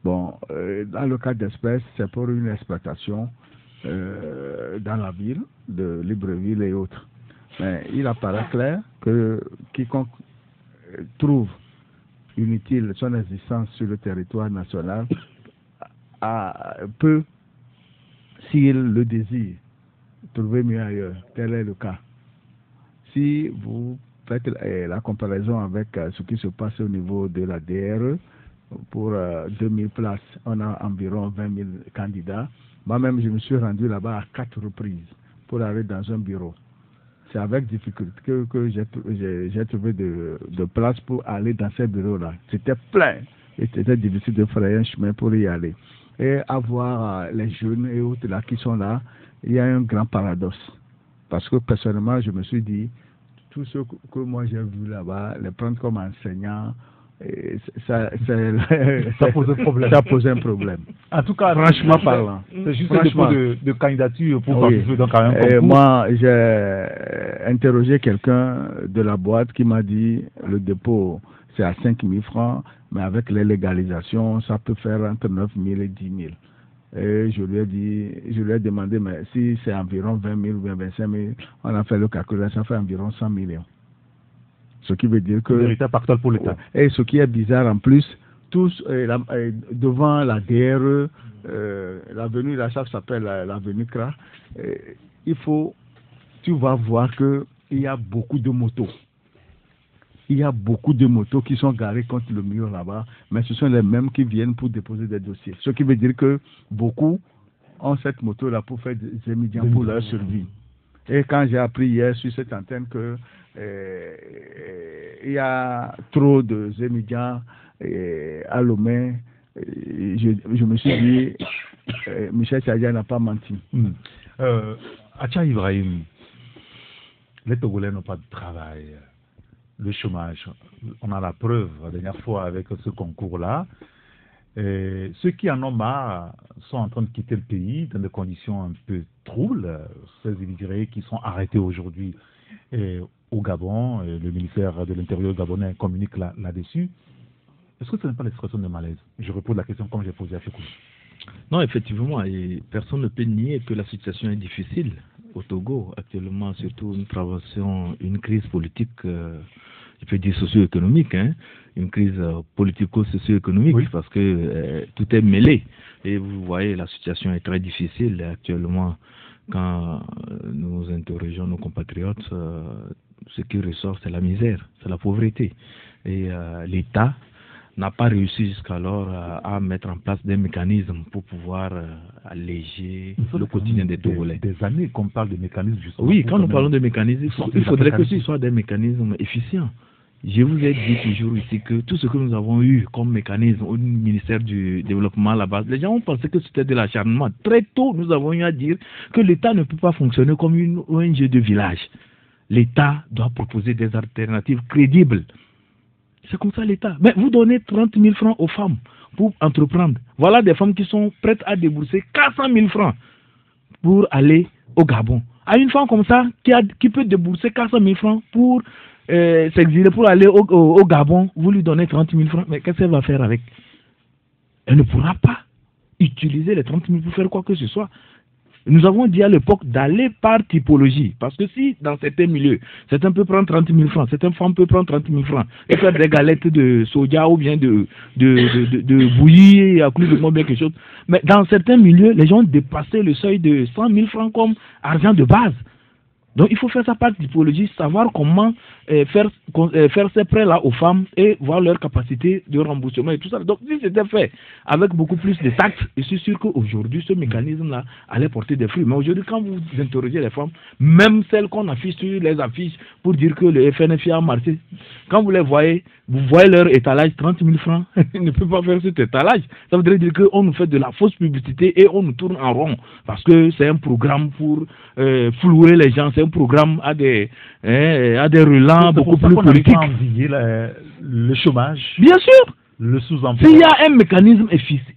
Bon, dans le cas d'espèces, c'est pour une exploitation dans la ville de Libreville et autres. Mais il apparaît clair que quiconque trouve inutile son existence sur le territoire national peut, s'il le désire, trouver mieux ailleurs. Tel est le cas. Si vous faites la comparaison avec ce qui se passe au niveau de la DRE, pour 2000 places, on a environ 20 000 candidats. Moi-même, je me suis rendu là-bas à 4 reprises pour aller dans un bureau. C'est avec difficulté que j'ai trouvé de place pour aller dans ces bureaux-là. C'était plein et c'était difficile de frayer un chemin pour y aller. Et avoir les jeunes et autres là qui sont là, il y a un grand paradoxe. Parce que personnellement, je me suis dit, tout ce que moi j'ai vu là-bas, les prendre comme enseignants, ça pose un problème. Ça pose un problème. En tout cas, franchement parlant. C'est juste un dépôt de candidature pour participer dans un concours. Et moi, j'ai interrogé quelqu'un de la boîte qui m'a dit le dépôt c'est à 5 000 francs, mais avec les légalisations, ça peut faire entre 9 000 et 10 000. Et je lui ai demandé, mais si c'est environ 20 000 ou 25 000, on a fait le calcul, ça fait environ 100 millions. Ce qui veut dire que... Véritable pactole pour l'État. Et ce qui est bizarre en plus, tous devant la DRE, l'avenue, là, ça s'appelle l'avenue CRA, tu vas voir qu'il y a beaucoup de motos. Il y a beaucoup de motos qui sont garées contre le mur là-bas, mais ce sont les mêmes qui viennent pour déposer des dossiers. Ce qui veut dire que beaucoup ont cette moto-là pour faire des émigrants pour leur survie. Et quand j'ai appris hier sur cette antenne que il y a trop de émigrants à Lomé, je me suis dit, Michel Tchadia n'a pas menti. Acha Ibrahim, les Togolais n'ont pas de travail. Le chômage, on a la preuve la dernière fois avec ce concours-là. Ceux qui en ont marre sont en train de quitter le pays dans des conditions un peu troubles. Ces immigrés qui sont arrêtés aujourd'hui au Gabon, le ministère de l'Intérieur gabonais communique là-dessus. Est-ce que ce n'est pas l'expression de malaise? Je repose la question comme j'ai posé à Fékou. Non, effectivement, et personne ne peut nier que la situation est difficile au Togo actuellement, surtout nous traversons une crise politique, je peux dire socio-économique, une crise politico-socio-économique, oui, parce que tout est mêlé. Et vous voyez, la situation est très difficile actuellement. Quand nous interrogeons nos compatriotes, ce qui ressort, c'est la misère, c'est la pauvreté. Et l'État n'a pas réussi jusqu'alors à mettre en place des mécanismes pour pouvoir alléger le quotidien des Togolais. Des années qu'on parle de mécanismes, justement. Oui, quand nous parlons de mécanismes, il faudrait que ce soit des mécanismes efficients. Je vous ai dit toujours ici que tout ce que nous avons eu comme mécanisme au ministère du Développement là-bas, les gens ont pensé que c'était de l'acharnement. Très tôt, nous avons eu à dire que l'État ne peut pas fonctionner comme une ONG de village. L'État doit proposer des alternatives crédibles. C'est comme ça l'État. Mais vous donnez 30 000 francs aux femmes pour entreprendre. Voilà des femmes qui sont prêtes à débourser 400 000 francs pour aller au Gabon. À une femme comme ça qui peut débourser 400 000 francs pour s'exiler, pour aller au Gabon, vous lui donnez 30 000 francs. Mais qu'est-ce qu'elle va faire avec? Elle ne pourra pas utiliser les 30 000 pour faire quoi que ce soit. Nous avons dit à l'époque d'aller par typologie. Parce que si, dans certains milieux, certains peuvent prendre 30 000 francs, certaines femmes peuvent prendre 30 000 francs et faire des galettes de soja ou bien de bouillie à coups de bien quelque chose. Mais dans certains milieux, les gens ont dépassé le seuil de 100 000 francs comme argent de base. Donc il faut faire ça par typologie, savoir comment faire ces prêts-là aux femmes et voir leur capacité de remboursement et tout ça. Donc si c'était fait avec beaucoup plus de taxes, je suis sûr qu'aujourd'hui ce mécanisme-là allait porter des fruits. Mais aujourd'hui, quand vous interrogez les femmes, même celles qu'on affiche sur les affiches pour dire que le FNFI a marché, quand vous les voyez, vous voyez leur étalage, 30 000 francs, ils ne peuvent pas faire cet étalage. Ça voudrait dire qu'on nous fait de la fausse publicité et on nous tourne en rond. Parce que c'est un programme pour flouer les gens, c'est un programme à des relents beaucoup plus politiques. Le chômage. Bien sûr. Le sous-emploi. S'il y a un mécanisme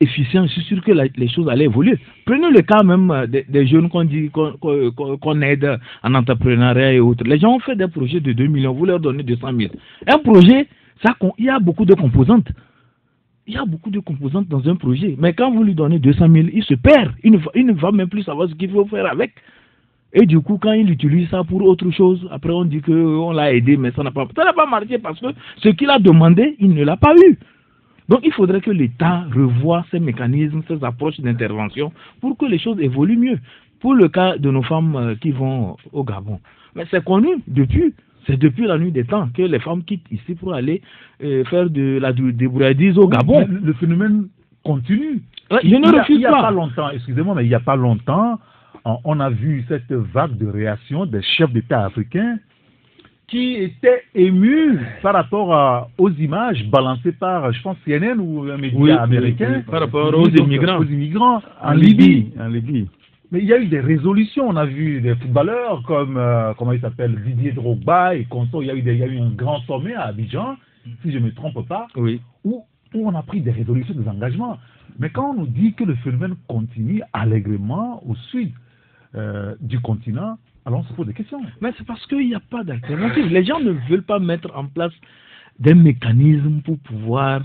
efficient, je suis sûr que les choses allaient évoluer. Prenez le cas même des jeunes qu'on aide en entrepreneuriat et autres. Les gens ont fait des projets de 2 millions, vous leur donnez 200 000. Un projet, il y a beaucoup de composantes. Il y a beaucoup de composantes dans un projet. Mais quand vous lui donnez 200 000, il se perd. Il ne va même plus savoir ce qu'il faut faire avec. Et du coup, quand il utilise ça pour autre chose, après on dit qu'on l'a aidé, mais ça n'a pas marché parce que ce qu'il a demandé, il ne l'a pas eu. Donc il faudrait que l'État revoie ces mécanismes, ces approches d'intervention pour que les choses évoluent mieux. Pour le cas de nos femmes qui vont au Gabon, mais c'est connu c'est depuis la nuit des temps que les femmes quittent ici pour aller faire de la débrouillardise au Gabon. Le phénomène continue. Je ne refuse pas. Il n'y a pas longtemps, excusez-moi, mais il n'y a pas longtemps, on a vu cette vague de réaction des chefs d'État africains qui étaient émus par rapport aux images balancées par, je pense, CNN ou un média américain, par rapport aux immigrants en Libye. Mais il y a eu des résolutions. On a vu des footballeurs comme, comment il s'appelle, Didier Drogba et consorts. Il y a eu un grand sommet à Abidjan, si je ne me trompe pas, où on a pris des résolutions, des engagements. Mais quand on nous dit que le phénomène continue allègrement au sud du continent, alors on se pose des questions. Mais c'est parce qu'il n'y a pas d'alternative. Les gens ne veulent pas mettre en place des mécanismes pour pouvoir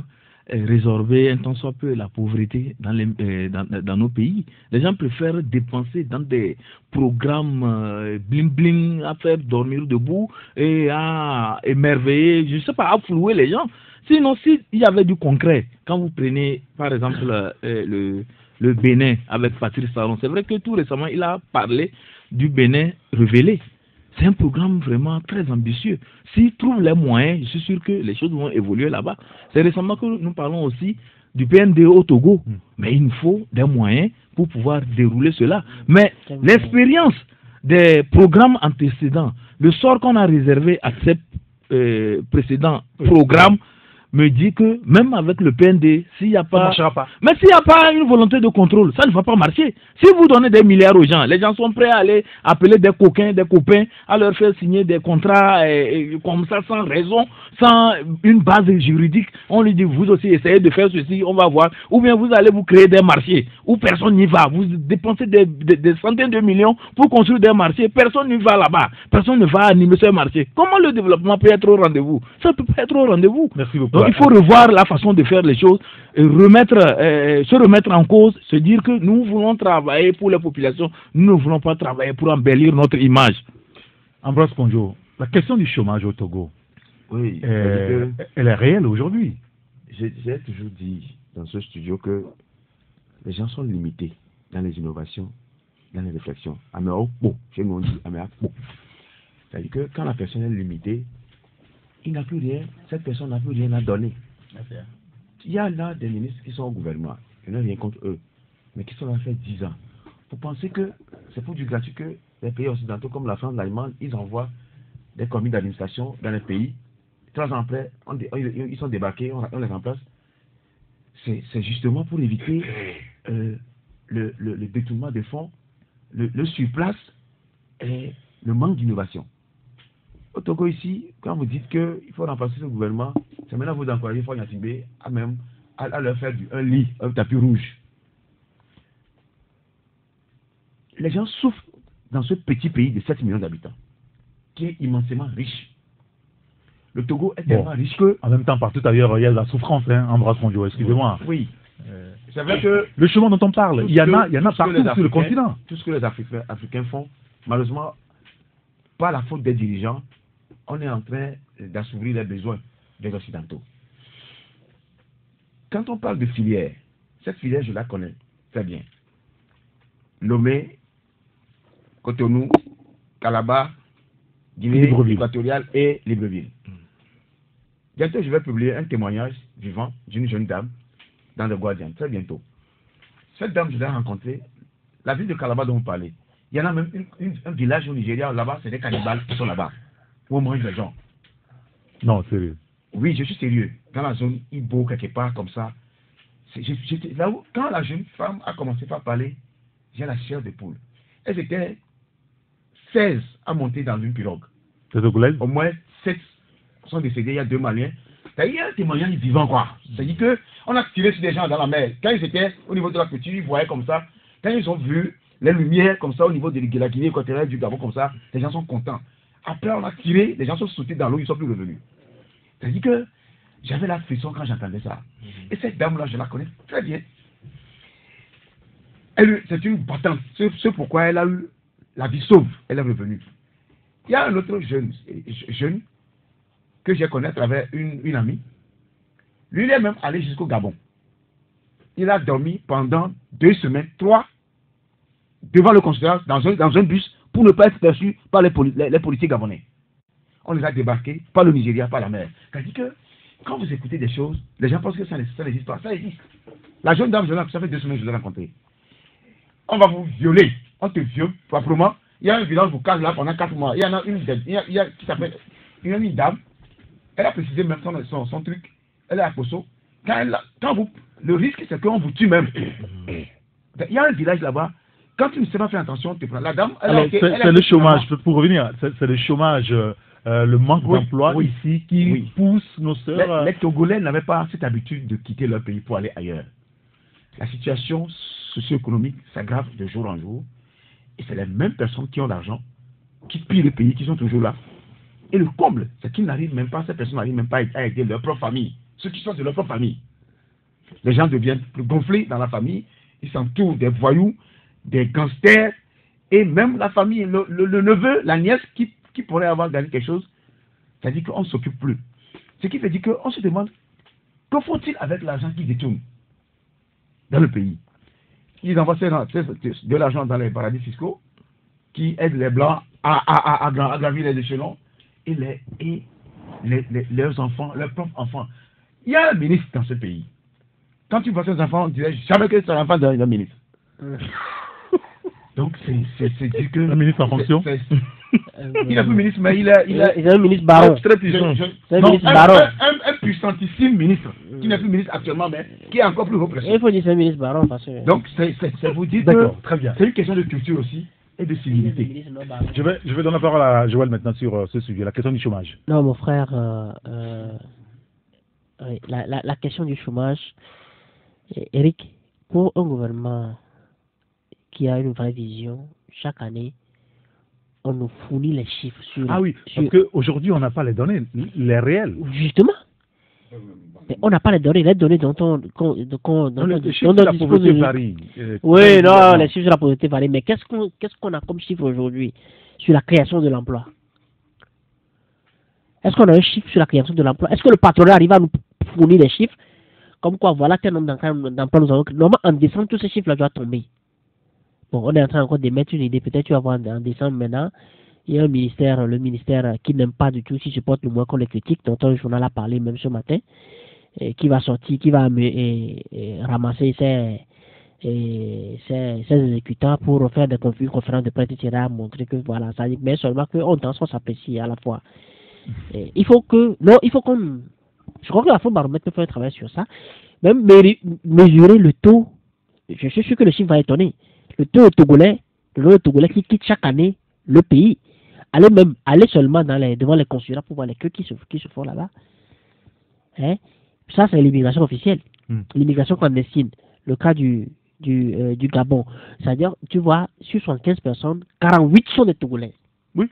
résorber un tant soit peu la pauvreté dans nos pays. Les gens préfèrent dépenser dans des programmes bling-bling à faire dormir debout et à émerveiller, je ne sais pas, à flouer les gens. Sinon, s'il y avait du concret, quand vous prenez par exemple le Bénin avec Patrice Talon, c'est vrai que tout récemment il a parlé du Bénin révélé. C'est un programme vraiment très ambitieux. S'ils trouvent les moyens, je suis sûr que les choses vont évoluer là-bas. C'est récemment que nous parlons aussi du PND au Togo. Mais il nous faut des moyens pour pouvoir dérouler cela. Mais l'expérience des programmes antécédents, le sort qu'on a réservé à ces précédents programmes, me dit que même avec le PND, s'il n'y a Ça pas... marchera pas. Mais s'il n'y a pas une volonté de contrôle, ça ne va pas marcher. Si vous donnez des milliards aux gens, les gens sont prêts à aller appeler des coquins, des copains, à leur faire signer des contrats comme ça, sans raison, sans une base juridique. On lui dit, vous aussi essayez de faire ceci, on va voir. Ou bien vous allez vous créer des marchés où personne n'y va. Vous dépensez des centaines de millions pour construire des marchés. Personne n'y va là-bas. Personne ne va animer ce marché. Comment le développement peut être au rendez-vous? Ça ne peut pas être au rendez-vous. Merci beaucoup. Donc il faut revoir la façon de faire les choses, et se remettre en cause, se dire que nous voulons travailler pour les populations, nous ne voulons pas travailler pour embellir notre image. Ambroise Ponjo, la question du chômage au Togo, Oui, elle est réelle aujourd'hui. j'ai toujours dit dans ce studio que les gens sont limités dans les innovations, dans les réflexions. Chez nous on dit c'est-à-dire que quand la personne est limitée, il n'a plus rien, cette personne n'a plus rien à donner. Il y a là des ministres qui sont au gouvernement, je n'ai rien contre eux, mais qui sont là fait 10 ans. Vous pensez que c'est pour du gratuit que les pays occidentaux comme la France, l'Allemagne, ils envoient des commis d'administration dans les pays. 3 ans après, ils sont débarqués, on les remplace. C'est justement pour éviter le détournement des fonds, le surplace et le manque d'innovation. Au Togo ici, quand vous dites qu'il faut remplacer ce gouvernement, c'est maintenant vous encouragez Fort Yatibé à leur faire un lit, un tapis rouge. Les gens souffrent dans ce petit pays de 7 millions d'habitants, qui est immensément riche. Le Togo est tellement riche que... En même temps, partout ailleurs, il y a de la souffrance, hein, Ambroise Ponjo, excusez-moi. Oui. C'est vrai que... Le chemin dont on parle, il y en a partout sur le continent. Tout ce que les Africains font, malheureusement, pas la faute des dirigeants, on est en train d'assouvir les besoins des Occidentaux. Quand on parle de filière, cette filière, je la connais très bien. Lomé, Cotonou, Calabar, Guinée équatoriale et Libreville. Bientôt, je vais publier un témoignage vivant d'une jeune dame dans le Guardian, très bientôt. Cette dame, je l'ai rencontrée, la ville de Calabar dont vous parlez. Il y en a même un village au Nigeria, là-bas, c'est des cannibales qui sont là-bas, où on mange les gens. Non, sérieux. Oui, je suis sérieux. Dans la zone Ibo, quelque part comme ça, là où, quand la jeune femme a commencé par parler, j'ai la chair de poule. Elles étaient 16 à monter dans une pirogue. C'est togolais? Au moins 7 sont décédés, il y a 2 Maliens. Il y a un témoignage vivant, quoi. C'est-à-dire qu'on a tiré sur des gens dans la mer. Quand ils étaient au niveau de la petite, ils voyaient comme ça. Quand ils ont vu les lumières comme ça au niveau de la Guinée équatoriale, du Gabon comme ça, les gens sont contents. Après, on a tiré, les gens sont sautés dans l'eau, ils ne sont plus revenus. C'est-à-dire que j'avais la frisson quand j'entendais ça. Et cette dame-là, je la connais très bien. C'est une battante. C'est pourquoi elle a eu la vie sauve. Elle est revenue. Il y a un autre jeune que j'ai connu à travers une amie. Lui, il est même allé jusqu'au Gabon. Il a dormi pendant 2 semaines, 3, devant le consulat, dans un bus, pour ne pas être perçu par les policiers gabonais. On les a débarqués par le Nigeria, par la mer. C'est-à-dire que quand vous écoutez des choses, les gens pensent que ça n'existe pas. Ça existe. La jeune dame, ça fait 2 semaines que je l'ai rencontrée. On va vous violer. On te viole proprement. Il y a un village vous casse là pendant 4 mois. Il y en a une qui s'appelle une dame. Elle a précisé même son truc. Elle est à Koso. Le risque, c'est qu'on vous tue même. Il y a un village là-bas. Quand tu ne sais pas faire attention, tu prends la dame. C'est le chômage. Pour revenir, c'est le chômage, le manque d'emploi ici qui pousse nos sœurs. Les Togolais n'avaient pas cette habitude de quitter leur pays pour aller ailleurs. La situation socio-économique s'aggrave de jour en jour. Et c'est les mêmes personnes qui ont l'argent, qui pillent le pays, qui sont toujours là. Et le comble, c'est qu'ils n'arrivent même pas, ces personnes n'arrivent même pas à aider leur propre famille. Ceux qui sont de leur propre famille. Les gens deviennent plus gonflés dans la famille. Ils s'entourent des voyous, des gangsters, et même la famille, le neveu, la nièce qui pourrait avoir gagné quelque chose, c'est-à-dire qu'on ne s'occupe plus. Ce qui veut dire qu'on se demande, que faut-il avec l'argent qu'ils détournent dans le pays? Ils envoient de l'argent dans les paradis fiscaux, qui aident les Blancs à gravir les échelons, et leurs enfants, leurs propres enfants. Il y a un ministre dans ce pays. Quand tu vois ces enfants, on dirait jamais que c'est un enfant d'un ministre. Donc, c'est dire que... Un ministre en fonction Il n'est plus ministre, mais il est un ministre baron. Très puissant. Un ministre baron. Un puissantissime ministre, qui n'est plus ministre actuellement, mais qui est encore plus haut placé. Il faut dire c'est un ministre baron parce que... Donc, c'est vous dire D'accord, que très bien. c'est une question de culture aussi et de civilité. Je vais donner la parole à Joël maintenant sur ce sujet, la question du chômage. Non, mon frère, oui, la question du chômage, Eric, pour un gouvernement qui a une vraie vision, chaque année, on nous fournit les chiffres sur... Ah oui, parce qu'aujourd'hui, on n'a pas les données, les réels. Justement. Mais on n'a pas les données dont on les chiffres de la pauvreté varient. Oui, non, les chiffres de la pauvreté varient. Mais qu'est-ce qu'on a comme chiffre aujourd'hui sur la création de l'emploi? Est-ce qu'on a un chiffre sur la création de l'emploi? Est-ce que le patronat arrive à nous fournir des chiffres? Comme quoi, voilà tel nombre d'emplois nous avons. Normalement, en décembre, tous ces chiffres-là doivent tomber. Bon, on est en train encore de mettre une idée. Peut-être tu vas voir en décembre maintenant. Il y a un ministère, le ministère qui n'aime pas du tout, qui supporte le moins qu'on les critique, dont un journal a parlé même ce matin, qui va sortir, qui va ramasser ses exécutants pour faire des conférences de presse, etc., montrer que voilà, ça dit, mais seulement qu'on danse, on s'apprécie à la fois. Il faut qu'on, je crois que la Fonds Baromètre peut faire un travail sur ça, même mesurer le taux, je suis sûr que le chiffre va étonner, le taux togolais qui quitte chaque année le pays, aller seulement devant les consulats pour voir les queues qui se font là-bas. Hein? Ça, c'est l'immigration officielle. L'immigration clandestine. Le cas du Gabon. C'est-à-dire, tu vois, sur 75 personnes, 48 sont des Togolais. Oui.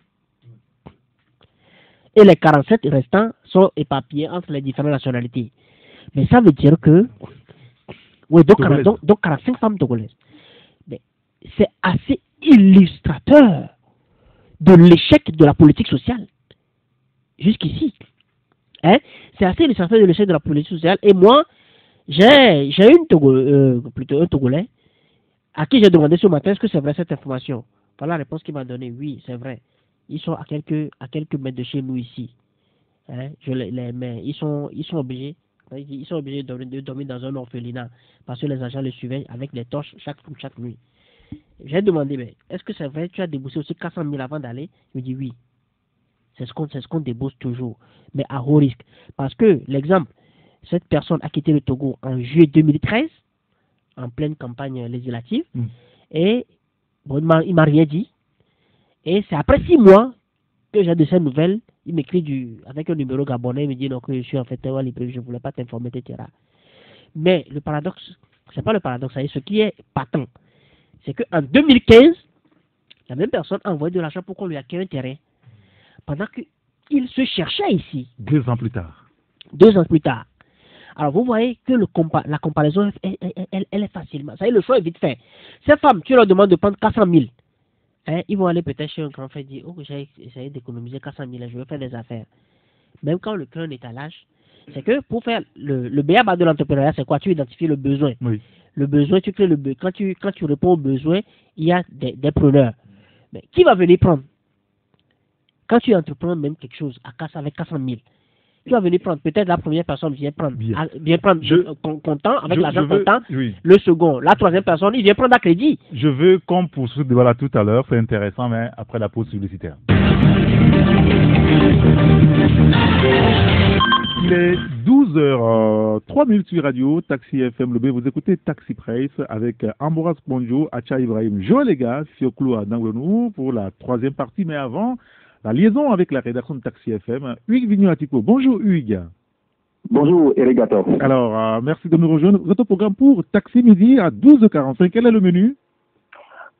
Et les 47 restants sont éparpillés entre les différentes nationalités. Mais ça veut dire que... Oui, donc 45 femmes togolaises. Mais c'est assez illustrateur de l'échec de la politique sociale. Jusqu'ici. Hein? C'est assez illustrateur de l'échec de la politique sociale. Et moi, j'ai plutôt un Togolais à qui j'ai demandé ce matin est-ce que c'est vrai cette information. Voilà la réponse qu'il m'a donnée. Oui, c'est vrai. Ils sont à quelques mètres de chez nous ici. Hein? Mais ils sont obligés de dormir dans un orphelinat parce que les agents les suivaient avec des torches chaque nuit. J'ai demandé, mais est-ce que c'est vrai, tu as déboursé aussi 400 000 avant d'aller? Il me dit oui. C'est ce qu'on débourse toujours, mais à haut risque. Parce que, l'exemple, cette personne a quitté le Togo en juillet 2013, en pleine campagne législative, et bon, il m'a rien dit. Et c'est après 6 mois que j'ai de ces nouvelles. Il m'écrit avec un numéro gabonais, il me dit non, que je suis en fait je ne voulais pas t'informer, etc. Mais le paradoxe, c'est pas le paradoxe, c'est ce qui est patent. C'est qu'en 2015, la même personne a envoyé de l'argent pour qu'on lui accueille un terrain. Pendant qu'il se cherchait ici. 2 ans plus tard. 2 ans plus tard. Alors vous voyez que la comparaison, elle est facilement. Ça y est, le choix est vite fait. Ces femmes, tu leur demandes de prendre 400 000. Hein, ils vont aller peut-être chez un grand frère et dire, oh, j'ai essayé d'économiser 400 000, je veux faire des affaires. Même quand le cœur est à l'âge, c'est que pour faire le béaba de l'entrepreneuriat, c'est quoi? Tu identifies le besoin. Oui. Le besoin, tu crées le besoin. Quand tu réponds au besoin, il y a des preneurs. Mais qui va venir prendre? Quand tu entreprends même quelque chose avec 400 000, tu vas venir prendre. Peut-être la première personne vient prendre comptant, avec l'argent comptant. Oui. Le second, la troisième personne, il vient prendre à crédit. Je veux qu'on poursuive ce débat-là tout à l'heure. C'est intéressant, mais après la pause publicitaire. Il est 12h03 sur Radio Taxi FM Lobé. Vous écoutez Taxi Price avec Ambroise Ponjo, Acha Ibrahim, Joël Lega, Fioclou Danglonou pour la 3e partie. Mais avant, la liaison avec la rédaction de Taxi FM, Hugues Vignon-Atiko. Bonjour Hugues. Bonjour Eric Gator. Alors, merci de nous rejoindre. Vous êtes au programme pour Taxi Midi à 12h45. Quel est le menu?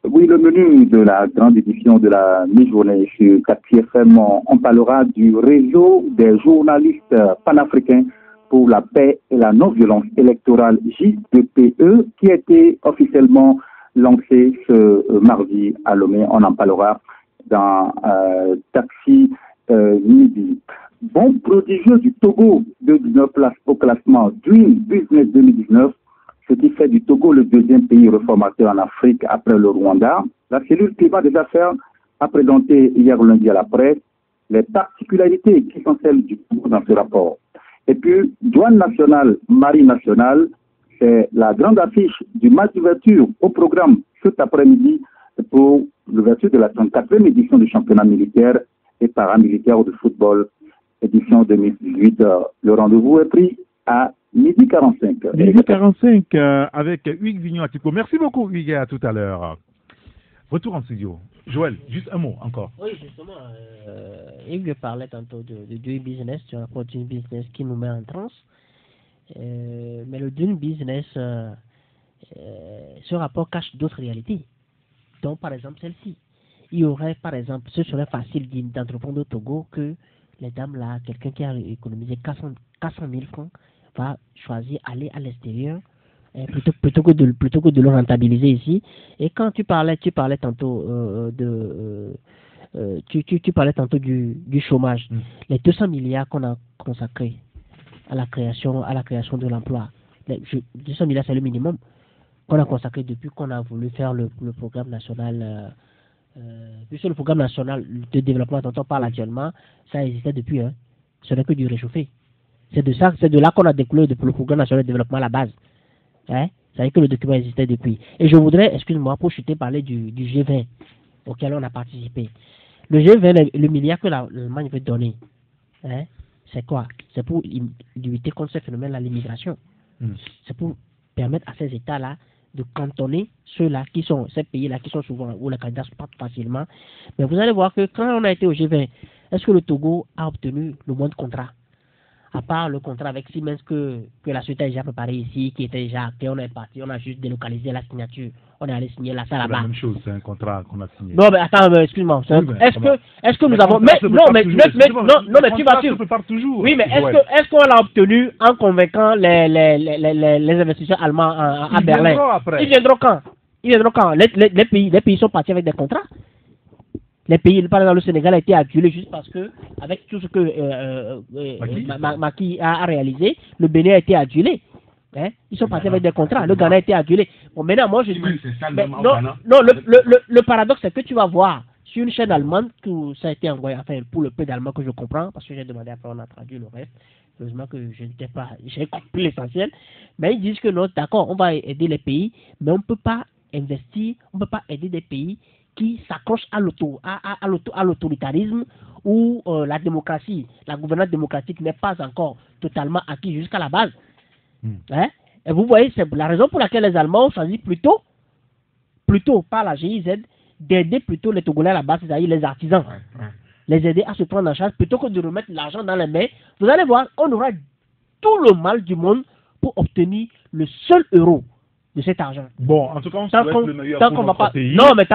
Oui, le menu de la grande édition de la mi-journée sur Taxi FM, on parlera du réseau des journalistes panafricains pour la paix et la non-violence électorale J2PE qui a été officiellement lancé ce mardi à Lomé. On en parlera dans Taxi Midi. Bon prodigieux du Togo, 19 places au classement Dream Business 2019, ce qui fait du Togo le 2e pays réformateur en Afrique après le Rwanda. La cellule climat des affaires a présenté hier lundi à la presse les particularités qui sont celles du Togo dans ce rapport. Et puis, douane nationale, marine nationale, c'est la grande affiche du match d'ouverture au programme cet après-midi pour l'ouverture de la 34e édition du championnat militaires et paramilitaires de football, édition 2018. Le rendez-vous est pris à 12h45. 12h45 avec Hugues Vignon-Attico. Merci beaucoup Hugues, à tout à l'heure. Retour en studio. Joël, juste un mot encore. Oui, justement, Hugues parlait tantôt de Doing Business, du rapport Doing Business qui nous met en transe. Mais le Doing Business, ce rapport cache d'autres réalités. Donc, par exemple, celle-ci. Il y aurait, par exemple, ce serait facile d'entreprendre au Togo que les dames là, quelqu'un qui a économisé 400 000 francs, va choisir aller à l'extérieur plutôt que de le rentabiliser ici. Et quand tu parlais tantôt tu parlais tantôt du chômage, les 200 milliards qu'on a consacrés à la création de l'emploi, 200 milliards c'est le minimum qu'on a consacré depuis qu'on a voulu faire le programme national. Puisque le programme national de développement dont on parle actuellement, ça existait depuis, hein. Ce n'est que du réchauffé. C'est de là qu'on a découlé le programme national de développement à la base. Hein? Ça veut dire que le document existait depuis. Et je voudrais, excuse-moi, pour chuter, parler du G20 auquel on a participé. Le G20, le milliard que l'Allemagne veut donner, hein, c'est quoi? C'est pour lutter contre ce phénomène-là, l'immigration. C'est pour permettre à ces États-là de cantonner ces pays-là qui sont souvent, où les candidats partent facilement. Mais vous allez voir que quand on a été au G20, est-ce que le Togo a obtenu le moins de contrats? À part le contrat avec Siemens que la société a déjà préparé ici, qui était déjà acté, on est parti, on a juste délocalisé la signature, on est allé signer là, ça là-bas. C'est la même chose, c'est un contrat qu'on a signé. Non mais attends, excuse-moi. Oui, est-ce que nous avons... Mais tu vas sûr. Oui, mais est-ce qu'on l'a obtenu en convainquant les investisseurs allemands à Berlin? Ils viendront quand? Les pays sont partis avec des contrats. Les pays, par exemple, le Sénégal a été adulé juste parce que, avec tout ce que Macky a réalisé, le Bénin a été adulé. Hein? Ils sont partis avec des contrats. Le Ghana a été adulé. Bon, maintenant, moi, je dis... le paradoxe, c'est que tu vas voir sur une chaîne allemande, que ça a été envoyé, enfin, pour le peu d'allemand que je comprends, parce que j'ai demandé après, on a traduit le reste. Heureusement que je n'étais pas... J'ai compris l'essentiel. Mais ils disent que non, d'accord, on va aider les pays, mais on ne peut pas investir, on ne peut pas aider des pays qui s'accrochent à l'autoritarisme où la démocratie, la gouvernance démocratique n'est pas encore totalement acquise jusqu'à la base. Hein? Et vous voyez, c'est la raison pour laquelle les Allemands ont choisi plutôt par la GIZ, d'aider plutôt les Togolais à la base, c'est-à-dire les artisans, les aider à se prendre en charge, plutôt que de remettre l'argent dans les mains. Vous allez voir, on aura tout le mal du monde pour obtenir le seul euro de cet argent. Bon, en tout cas, on souhaite le meilleur pour notre pays. Non, mais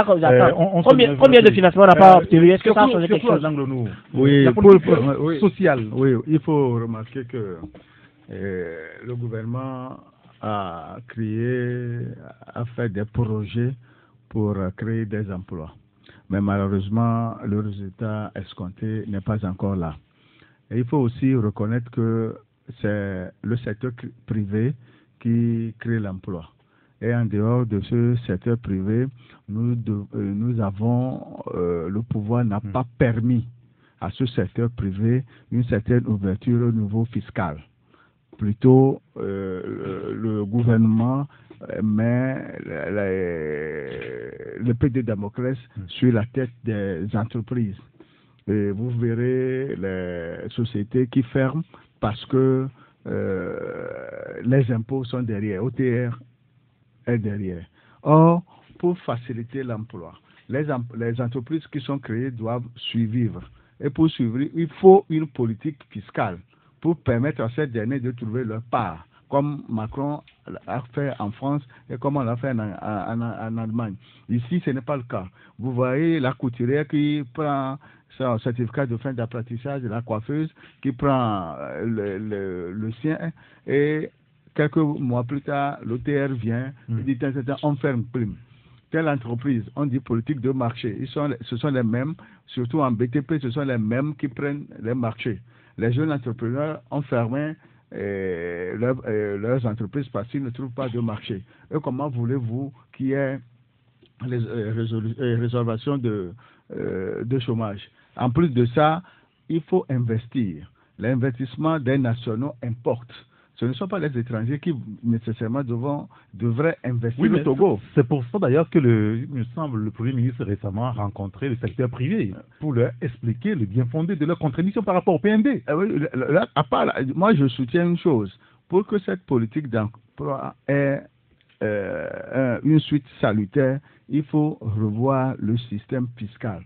combien de financements on n'a pas obtenu? Est-ce que ça a changé quelque chose? Oui, pour social. Oui, il faut remarquer que le gouvernement a fait des projets pour créer des emplois. Mais malheureusement, le résultat escompté n'est pas encore là. Et il faut aussi reconnaître que c'est le secteur privé qui crée l'emploi. Et en dehors de ce secteur privé, nous avons, le pouvoir n'a pas permis à ce secteur privé une certaine ouverture au niveau fiscal. Plutôt, le gouvernement met le pied de Damoclès sur la tête des entreprises. Et vous verrez les sociétés qui ferment parce que les impôts sont derrière, OTR est derrière. Or, pour faciliter l'emploi, les entreprises qui sont créées doivent survivre. Et pour survivre, il faut une politique fiscale pour permettre à ces derniers de trouver leur part, comme Macron a fait en France et comme on l'a fait en Allemagne. Ici, ce n'est pas le cas. Vous voyez la couturière qui prend son certificat de fin d'apprentissage, la coiffeuse qui prend le sien, et quelques mois plus tard, l'OTR vient et dit on ferme prime. Telle entreprise, on dit politique de marché. Ce sont les mêmes, surtout en BTP, ce sont les mêmes qui prennent les marchés. Les jeunes entrepreneurs ont fermé leurs entreprises parce qu'ils ne trouvent pas de marché. Et comment voulez-vous qu'il y ait réservation de chômage? En plus de ça, il faut investir. L'investissement des nationaux importe. ce ne sont pas les étrangers qui nécessairement devraient investir mais au Togo. C'est pour ça d'ailleurs que il me semble, le Premier ministre récemment a rencontré le secteur privé pour leur expliquer le bien fondé de leur contribution par rapport au PNB. Oui, moi je soutiens une chose. Pour que cette politique d'emploi ait une suite salutaire, il faut revoir le système fiscal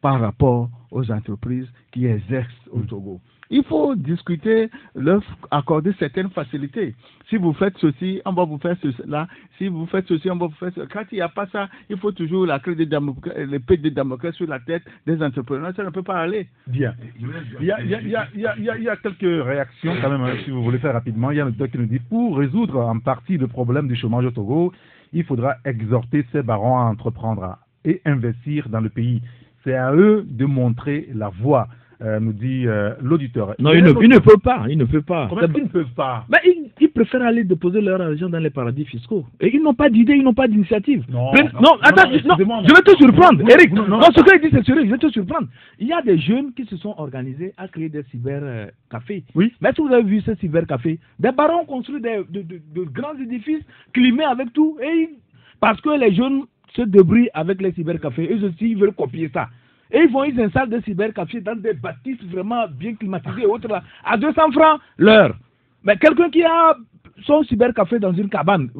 par rapport aux entreprises qui exercent au Togo. Il faut discuter, leur accorder certaines facilités. Si vous faites ceci, on va vous faire cela. Si vous faites ceci, on va vous faire cela. Quand il n'y a pas ça, il faut toujours l'épée de Damoclès sur la tête des entrepreneurs. Ça ne peut pas aller. Bien. Il y a quelques réactions quand même, si vous voulez faire rapidement. Il y a un docteur qui nous dit, pour résoudre en partie le problème du chômage au Togo, il faudra exhorter ces barons à entreprendre et investir dans le pays. C'est à eux de montrer la voie. Nous dit l'auditeur. Non, il ne peut pas. Il ne peut pas. Comment ils ne peuvent pas? Ils préfèrent aller déposer leur argent dans les paradis fiscaux. Et ils n'ont pas d'idée, ils n'ont pas d'initiative. Attends, je vais te surprendre, Eric. Non, ce qu'il dit, c'est sérieux, je vais te surprendre. Il y a des jeunes qui se sont organisés à créer des cybercafés. Oui. Mais si vous avez vu ces cybercafés, des barons construisent de grands édifices, climés avec tout. Parce que les jeunes se débrouillent avec les cybercafés. Eux aussi, ils veulent copier ça. Et ils installent des cybercafés dans des bâtisses vraiment bien climatisées et autres là, à 200 francs l'heure. Mais quelqu'un qui a son cybercafé dans une cabane,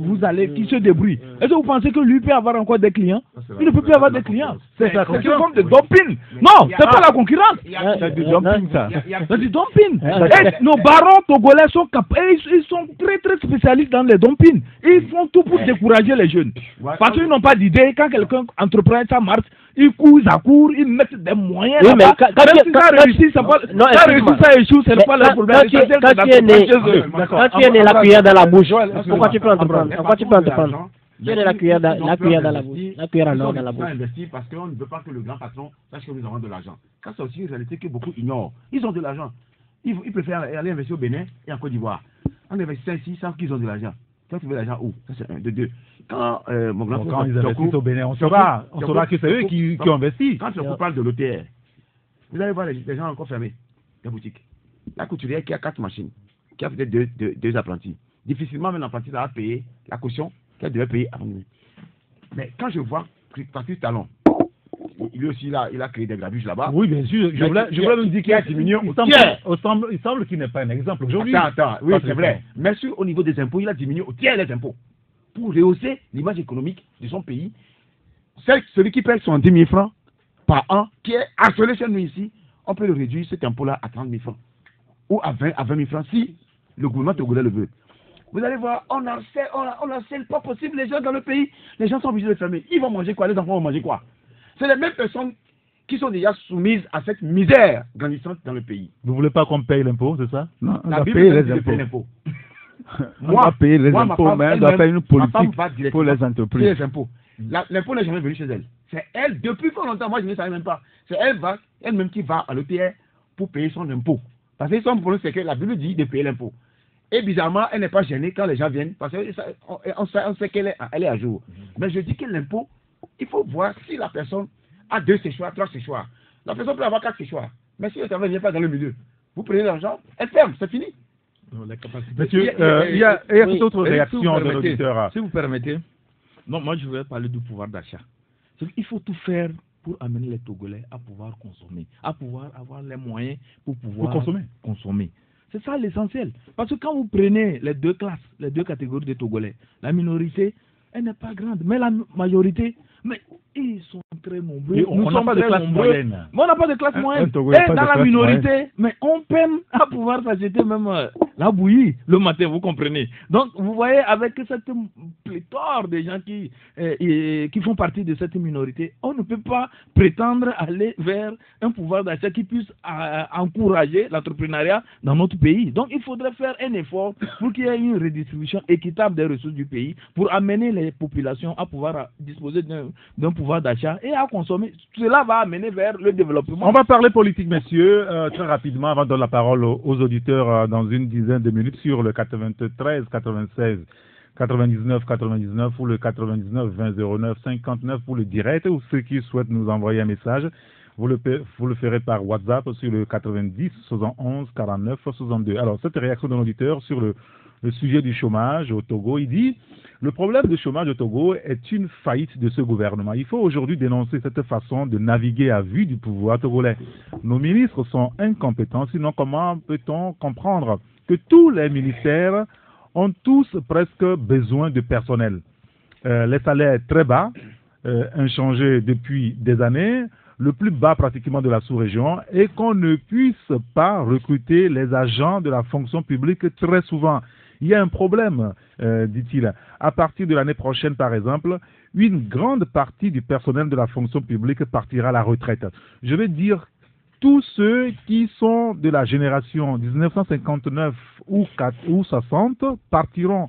qui se débrouille, est-ce que vous pensez que lui peut avoir encore des clients? Il ne peut plus avoir des clients. C'est une forme de dumping. Non, c'est pas la concurrence. C'est du dumping, ça. C'est du dumping. Nos barons togolais sont ils sont très très spécialistes dans les dumpings. Ils font tout pour décourager les jeunes. Parce qu'ils n'ont pas d'idée. Quand quelqu'un entreprend, ça marche. Ils courent, ils mettent des moyens. Oui, mais quand ça réussit, ça échoue, c'est pas leur problème. Quand tu es né la cuillère dans la bouche, pourquoi tu peux entreprendre? Pourquoi tu peux entreprendre? Tu es né la cuillère dans la bouche, la cuillère en or dans la bouche. Investir parce qu'on ne veut pas que le grand patron sache que nous avons de l'argent. Quand c'est aussi une réalité que beaucoup ignorent. Ils ont de l'argent. Ils préfèrent aller investir au Bénin et en Côte d'Ivoire. En investissant ici, ils savent qu'ils ont de l'argent. Toi, tu veux l'argent où? Ça, c'est un, de deux. Quand quand ils investissent au Bénin, on saura que c'est eux qui ont investi. Quand on parle de l'OTR, vous allez voir les gens encore fermés, la boutique. La couturière qui a 4 machines, qui a peut-être deux apprentis. Difficilement, même l'apprenti va payer la caution qu'elle devait payer avant nous. Mais quand je vois Patrice Talon, lui aussi, il a créé des grabuges là-bas. Oui, bien sûr. Je voulais même dire qu'il a diminué. Il semble qu'il n'est pas un exemple aujourd'hui. Attends, oui, c'est vrai. Mais au niveau des impôts, il a diminué au tiers les impôts. Pour rehausser l'image économique de son pays. Celui qui paye son 10 000 francs par an, qui est harcelé chez nous ici, on peut le réduire cet impôt-là à 30 000 francs. Ou à 20 000 francs si le gouvernement togolais le veut. Vous allez voir, on harcèle pas possible les gens dans le pays. Les gens sont obligés de fermer. Ils vont manger quoi? Les enfants vont manger quoi? C'est les mêmes personnes qui sont déjà soumises à cette misère grandissante dans le pays. Vous ne voulez pas qu'on paye l'impôt, c'est ça? Non, on va payer les impôts. On va payer les impôts, mais on doit faire une politique pour les entreprises. Les impôts. L'impôt n'est jamais venu chez elle. C'est elle, depuis fort longtemps, moi je ne savais même pas. C'est elle-même qui va à l'OTR pour payer son impôt. Parce que son problème, c'est que la Bible dit de payer l'impôt. Et bizarrement, elle n'est pas gênée quand les gens viennent, parce qu'on sait qu'elle est à jour. Mais je dis que l'impôt, il faut voir si la personne a 2 séchoirs, 3 séchoirs. La personne peut avoir 4 séchoirs. Mais si le travail ne vient pas dans le milieu, vous prenez l'argent, elle ferme, c'est fini. Monsieur, il y a d'autres réactions de l'auditeur. Si vous permettez, moi je vais parler du pouvoir d'achat. Il faut tout faire pour amener les Togolais à pouvoir consommer, à pouvoir avoir les moyens pour pouvoir consommer. C'est ça l'essentiel. Parce que quand vous prenez les 2 classes, les 2 catégories de Togolais, la minorité, elle n'est pas grande, mais la majorité, mais ils sont très nombreux. On n'a pas de classe moyenne. Mais on n'a pas de classe moyenne. Et dans la minorité, mais on peine à pouvoir s'acheter même la bouillie le matin, vous comprenez. Donc, vous voyez, avec cette pléthore de gens qui font partie de cette minorité, on ne peut pas prétendre aller vers un pouvoir d'achat qui puisse encourager l'entrepreneuriat dans notre pays. Donc, il faudrait faire un effort pour qu'il y ait une redistribution équitable des ressources du pays, pour amener les populations à pouvoir disposer d'un pouvoir d'achat et à consommer. Cela va amener vers le développement. On va parler politique, messieurs, très rapidement, avant de donner la parole aux auditeurs dans une dizaine de minutes sur le 93 96 99 99 ou le 99 20 09 59 pour le direct, ou ceux qui souhaitent nous envoyer un message. Vous le ferez par WhatsApp sur le 90 71 49 62. Alors, cette réaction de l'auditeur sur le sujet du chômage au Togo. Il dit le problème du chômage au Togo est une faillite de ce gouvernement. Il faut aujourd'hui dénoncer cette façon de naviguer à vue du pouvoir togolais. Nos ministres sont incompétents, sinon comment peut-on comprendre que tous les ministères ont tous presque besoin de personnel. Les salaires très bas, inchangés depuis des années, le plus bas pratiquement de la sous-région, et qu'on ne puisse pas recruter les agents de la fonction publique très souvent. Il y a un problème, dit-il. À partir de l'année prochaine, par exemple, une grande partie du personnel de la fonction publique partira à la retraite. Je vais dire tous ceux qui sont de la génération 1959 ou 60 partiront.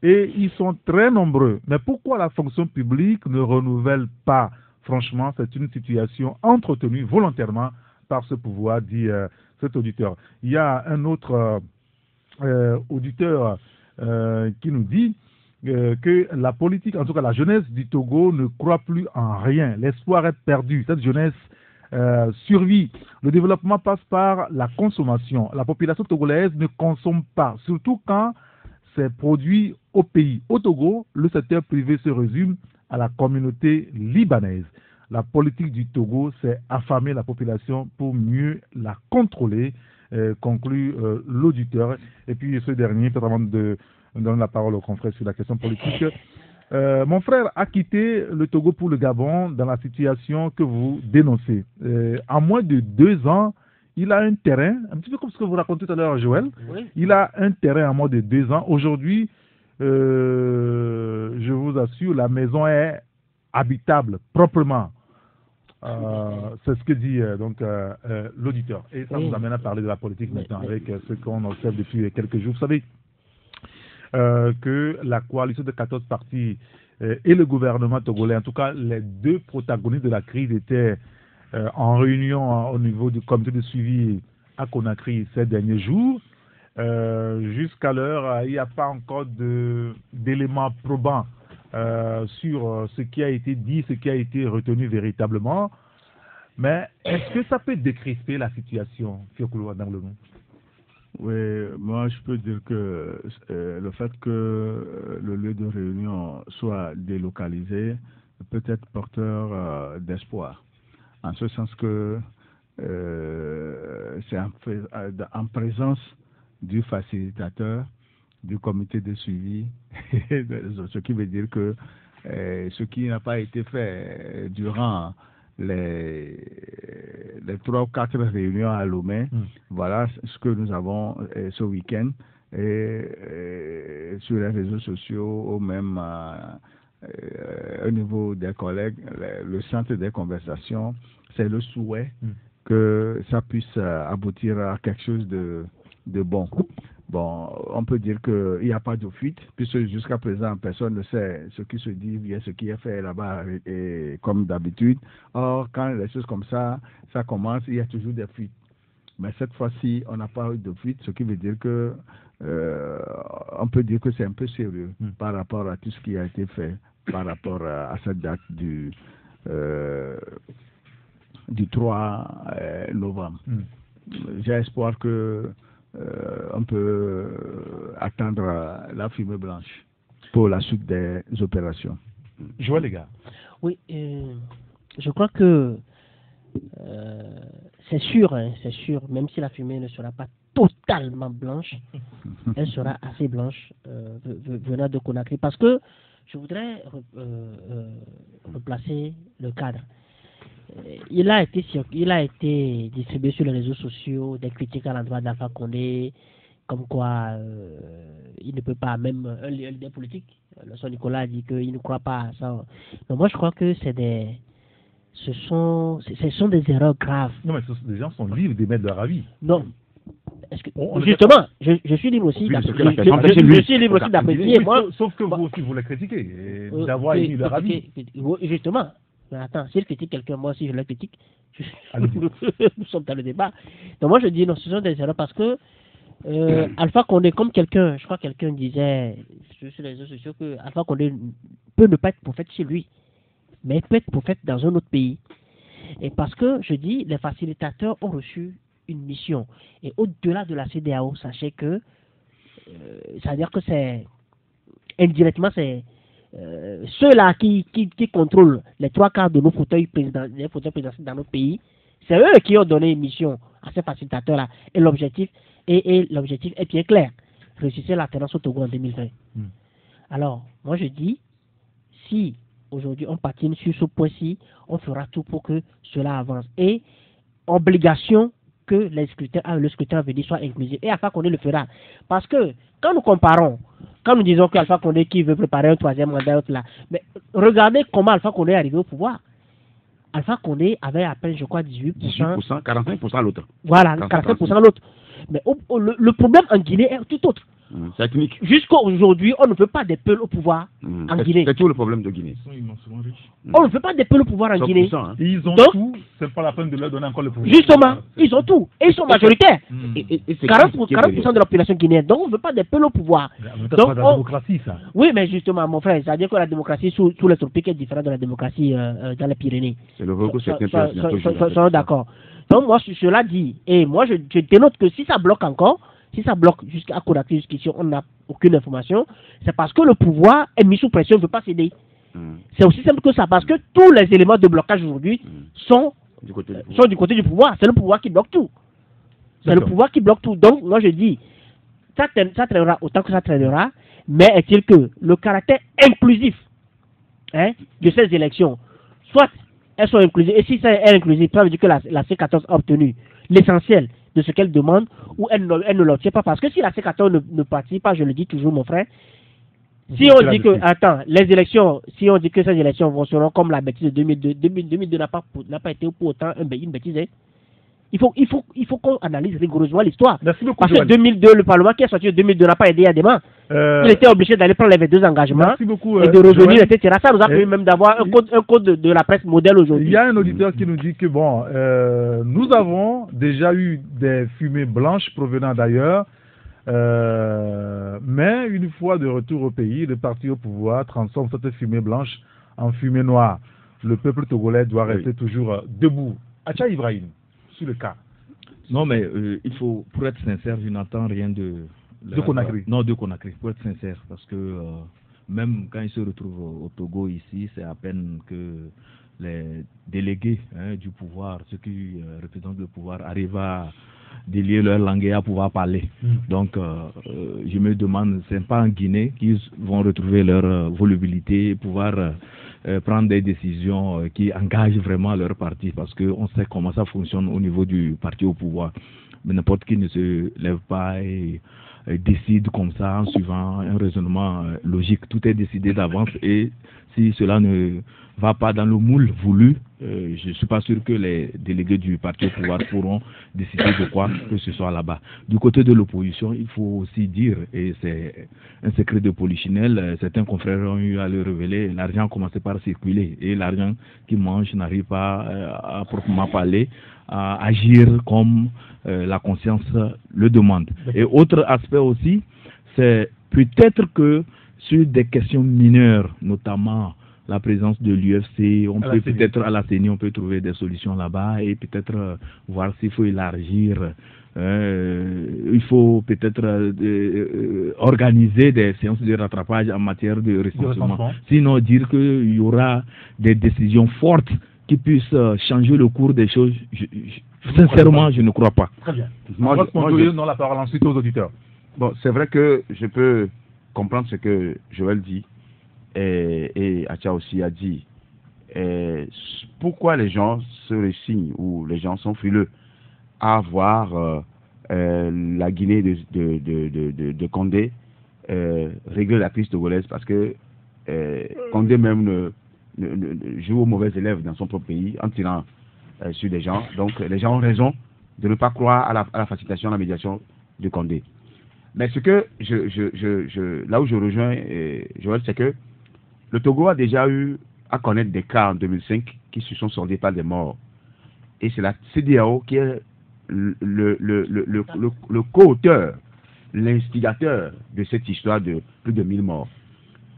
Et ils sont très nombreux. Mais pourquoi la fonction publique ne renouvelle pas? Franchement, c'est une situation entretenue volontairement par ce pouvoir, dit cet auditeur. Il y a un autre auditeur qui nous dit que la politique, en tout cas la jeunesse du Togo, ne croit plus en rien. L'espoir est perdu. Cette jeunesse survit. Le développement passe par la consommation. La population togolaise ne consomme pas, surtout quand c'est produit au pays. Au Togo, le secteur privé se résume à la communauté libanaise. La politique du Togo, c'est affamer la population pour mieux la contrôler, conclut l'auditeur. Et puis ce dernier, peut-être avant de donner la parole au confrère sur la question politique, mon frère a quitté le Togo pour le Gabon dans la situation que vous dénoncez. En moins de 2 ans, il a un terrain, un petit peu comme ce que vous racontez tout à l'heure, Joël. Oui. Il a un terrain en moins de 2 ans. Aujourd'hui, je vous assure, la maison est habitable, proprement. C'est ce que dit l'auditeur. Et ça nous amène à parler de la politique maintenant, avec ce qu'on observe depuis quelques jours. Vous savez que la coalition de 14 partis et le gouvernement togolais, en tout cas les 2 protagonistes de la crise, étaient en réunion au niveau du comité de suivi à Conakry ces derniers jours. Jusqu'à l'heure, il n'y a pas encore d'éléments probants sur ce qui a été dit, ce qui a été retenu véritablement. Mais est-ce que ça peut décrisper la situation, Fiokoulo Danglomou? Oui, moi je peux dire que le fait que le lieu de réunion soit délocalisé peut être porteur d'espoir. En ce sens que c'est en présence du facilitateur, du comité de suivi, ce qui veut dire que ce qui n'a pas été fait durant les 3 ou 4 réunions à Lomé, voilà ce que nous avons ce week-end, et sur les réseaux sociaux ou même au niveau des collègues, le centre des conversations, c'est le souhait que ça puisse aboutir à quelque chose de bon. Bon, on peut dire qu'il n'y a pas de fuite, puisque jusqu'à présent, personne ne sait ce qui se dit, bien ce qui est fait là-bas, et comme d'habitude. Or, quand les choses comme ça commence, il y a toujours des fuites. Mais cette fois-ci, on n'a pas eu de fuite, ce qui veut dire que on peut dire que c'est un peu sérieux par rapport à tout ce qui a été fait, par rapport à cette date du 3 novembre. J'ai espoir que on peut attendre la fumée blanche pour la suite des opérations. Joël, les gars. Oui, je crois que c'est sûr, même si la fumée ne sera pas totalement blanche, elle sera assez blanche venant de Conakry. Parce que je voudrais replacer le cadre. Il a été distribué sur les réseaux sociaux des critiques à l'endroit d'Alpha Condé, comme quoi il ne peut pas, même un leader politique, son Nicolas a dit qu'il ne croit pas à ça. Donc moi je crois que ce sont des erreurs graves. Non mais les gens sont libres d'émettre leur avis. Non. Justement, je suis libre aussi d'apprécier. Sauf que vous aussi vous les critiquez, d'avoir émis leur avis. Justement. Attends, si je critique quelqu'un, moi aussi je le critique. Nous sommes dans le débat. Donc moi je dis non, ce sont des erreurs parce que Alpha Condé, comme quelqu'un disait sur les réseaux sociaux, que Alpha Condé peut ne pas être prophète chez lui, mais il peut être prophète dans un autre pays. Et parce que je dis, les facilitateurs ont reçu une mission. Et au-delà de la CEDEAO, sachez que c'est-à-dire que c'est indirectement, c'est ceux-là qui contrôlent les 3/4 de nos fauteuils présidentiels dans notre pays, c'est eux qui ont donné mission à ces facilitateurs-là. Et l'objectif est bien clair. Réussir l'alternance au Togo en 2020. Alors, moi je dis, si aujourd'hui on patine sur ce point-ci, on fera tout pour que cela avance. Et obligation que le scrutin à venir soit inclusif. Et Alpha Condé le fera. Parce que quand nous comparons, quand nous disons qu'Alpha Condé qui veut préparer un 3e mandat, là, mais regardez comment Alpha Condé est arrivé au pouvoir. Alpha Condé avait à peine, je crois, 18%. 45% à l'autre. Voilà, 45% à l'autre. Mais le problème en Guinée est tout autre. C'est technique. Jusqu'à aujourd'hui, on ne veut pas des peuples au pouvoir en Guinée. C'est tout le problème de Guinée. Ils sont immensément riches. On ne veut pas des peuples au pouvoir en Guinée. Ils ont donc, tout, c'est pas la peine de leur donner encore le pouvoir. Justement, ils ont tout. Et ils sont majoritaires. Et 40% de la population guinéenne. Donc, on ne veut pas des peuples au pouvoir. Donc, c'est la démocratie, ça. Oui, mais justement, mon frère, c'est-à-dire que la démocratie sous les tropiques est différente de la démocratie dans les Pyrénées. C'est le que certains sont d'accord. Donc, moi, cela dit, et moi, je dénote que si ça bloque encore, si ça bloque jusqu'à Conakry, jusqu'ici, on n'a aucune information, c'est parce que le pouvoir est mis sous pression, ne veut pas céder. C'est aussi simple que ça, parce que tous les éléments de blocage aujourd'hui sont du côté du pouvoir. C'est le pouvoir qui bloque tout. C'est le pouvoir qui bloque tout. Donc, moi, je dis, ça traînera autant que ça traînera, mais est-il que le caractère inclusif de ces élections, soit elles sont inclusives, et si c'est inclusif, ça veut dire que la C14 a obtenu l'essentiel de ce qu'elle demande, ou elle ne l'obtient pas. Parce que si la C14 ne participe pas, je le dis toujours, mon frère, si on dit que, attends, les élections, si on dit que ces élections seront comme la bêtise de 2002, 2002 n'a pas été pour autant une bêtise. Il faut qu'on analyse rigoureusement l'histoire. Parce que 2002, le Parlement qui est sorti de 2002 n'a pas aidé à des mains. Il était obligé d'aller prendre les 2 engagements et de revenir, etc. Ça nous a permis même d'avoir un code de la presse modèle aujourd'hui. Il y a un auditeur qui nous dit que bon, nous avons déjà eu des fumées blanches provenant d'ailleurs, mais une fois de retour au pays, le parti au pouvoir transforme cette fumée blanche en fumée noire. Le peuple togolais doit rester toujours debout. Acha Ibrahim, sur le cas. Non, mais il faut, pour être sincère, je n'entends rien de Conakry. Non, de Conakry, pour être sincère, parce que même quand ils se retrouvent au Togo ici, c'est à peine que les délégués du pouvoir, ceux qui représentent le pouvoir, arrivent à délier leur langue et à pouvoir parler. Donc, je me demande, c'est pas en Guinée qu'ils vont retrouver leur volubilité et pouvoir prendre des décisions qui engagent vraiment leur parti, parce qu'on sait comment ça fonctionne au niveau du parti au pouvoir. Mais n'importe qui ne se lève pas et décide comme ça en suivant un raisonnement logique. Tout est décidé d'avance, et si cela ne va pas dans le moule voulu, je ne suis pas sûr que les délégués du parti au pouvoir pourront décider de quoi que ce soit là-bas. Du côté de l'opposition, il faut aussi dire, et c'est un secret de polichinelle, certains confrères ont eu à le révéler, l'argent a commencé par circuler, et l'argent qu'ils mangent n'arrive pas à proprement parler à agir comme la conscience le demande. Et autre aspect aussi, c'est peut-être que sur des questions mineures, notamment la présence de l'UFC, on peut peut-être à la CENI, on peut trouver des solutions là-bas, et peut-être voir s'il faut élargir. Il faut peut-être organiser des séances de rattrapage en matière de recensement. Sinon, dire qu'il y aura des décisions fortes qui puissent changer le cours des choses, sincèrement, je ne crois pas. Très bien. Moi, je donne la parole ensuite aux auditeurs. Bon, c'est vrai que je peux comprendre ce que Joël dit, et Acha aussi a dit. Pourquoi les gens se résignent ou les gens sont frileux à voir la Guinée de Condé régler la crise togolaise, parce que Condé même joue aux mauvais élèves dans son propre pays en tirant sur des gens. Donc les gens ont raison de ne pas croire à la facilitation, à la médiation de Condé. Mais ce que là où je rejoins Joël, c'est que le Togo a déjà eu à connaître des cas en 2005 qui se sont soldés par des morts. Et c'est la CEDEAO qui est le co-auteur, l'instigateur de cette histoire de plus de 1000 morts.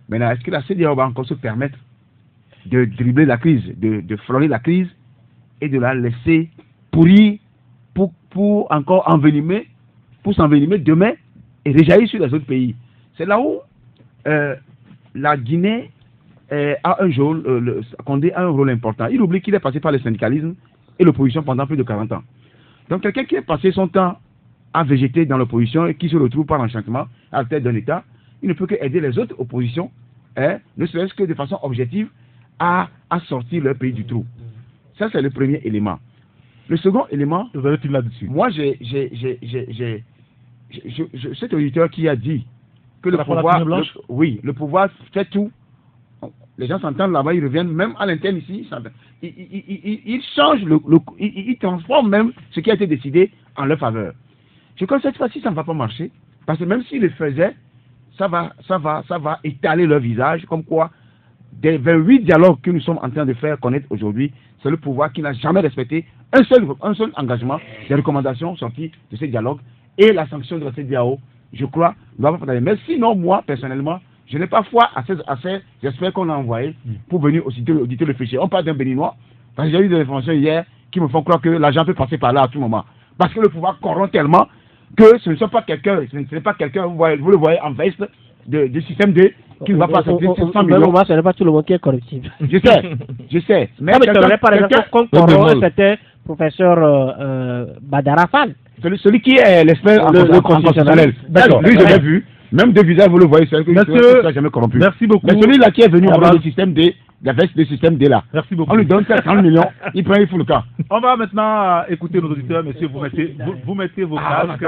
Maintenant, est-ce que la CEDEAO va encore se permettre de dribbler la crise, de frôler la crise et de la laisser pourrir pour encore envenimer, pour s'envenimer demain et rejaillit sur les autres pays. C'est là où la Guinée a un rôle important. Il oublie qu'il est passé par le syndicalisme et l'opposition pendant plus de 40 ans. Donc quelqu'un qui a passé son temps à végéter dans l'opposition et qui se retrouve par enchantement à la tête d'un État, il ne peut que aider les autres oppositions, ne serait-ce que de façon objective, à sortir leur pays du trou. Ça, c'est le premier élément. Le second élément, vous avez fini là-dessus. Moi, cet auditeur qui a dit que le pouvoir, le pouvoir fait tout. Les gens s'entendent là-bas, ils reviennent même à l'interne ici, ils changent, ils transforment même ce qui a été décidé en leur faveur. Je crois que cette fois-ci, ça ne va pas marcher, parce que même s'ils le faisaient, ça va étaler leur visage, comme quoi, des 28 dialogues que nous sommes en train de faire connaître aujourd'hui, c'est le pouvoir qui n'a jamais respecté un seul engagement, des recommandations sorties de ces dialogues, et la sanction de la CEDEAO, je crois, ne va pas faire. Mais sinon, moi, personnellement, je n'ai pas foi à ces experts qu'on a envoyés pour venir auditer le fichier. On parle d'un Béninois, parce que j'ai eu des informations hier qui me font croire que l'argent peut passer par là à tout moment. Parce que le pouvoir corrompt tellement que ce n'est pas quelqu'un, vous le voyez en veste du système D qui ne va pas accepter 100 millions. Ce n'est pas tout le monde qui est corruptible. Je sais. Mais par exemple, qu'on corrompt, c'était professeur Badara Fall. Celui qui est l'expert en constitutionnel. D'accord. Lui, je l'ai vu. Même de visage, vous le voyez, c'est que jamais corrompu. Merci beaucoup. Mais celui-là qui est venu avec le système D, la veste du système D là. Merci beaucoup. On lui donne 30 millions, il prend, il fout le cas. On va maintenant écouter nos auditeurs, messieurs. Vous mettez vos casques.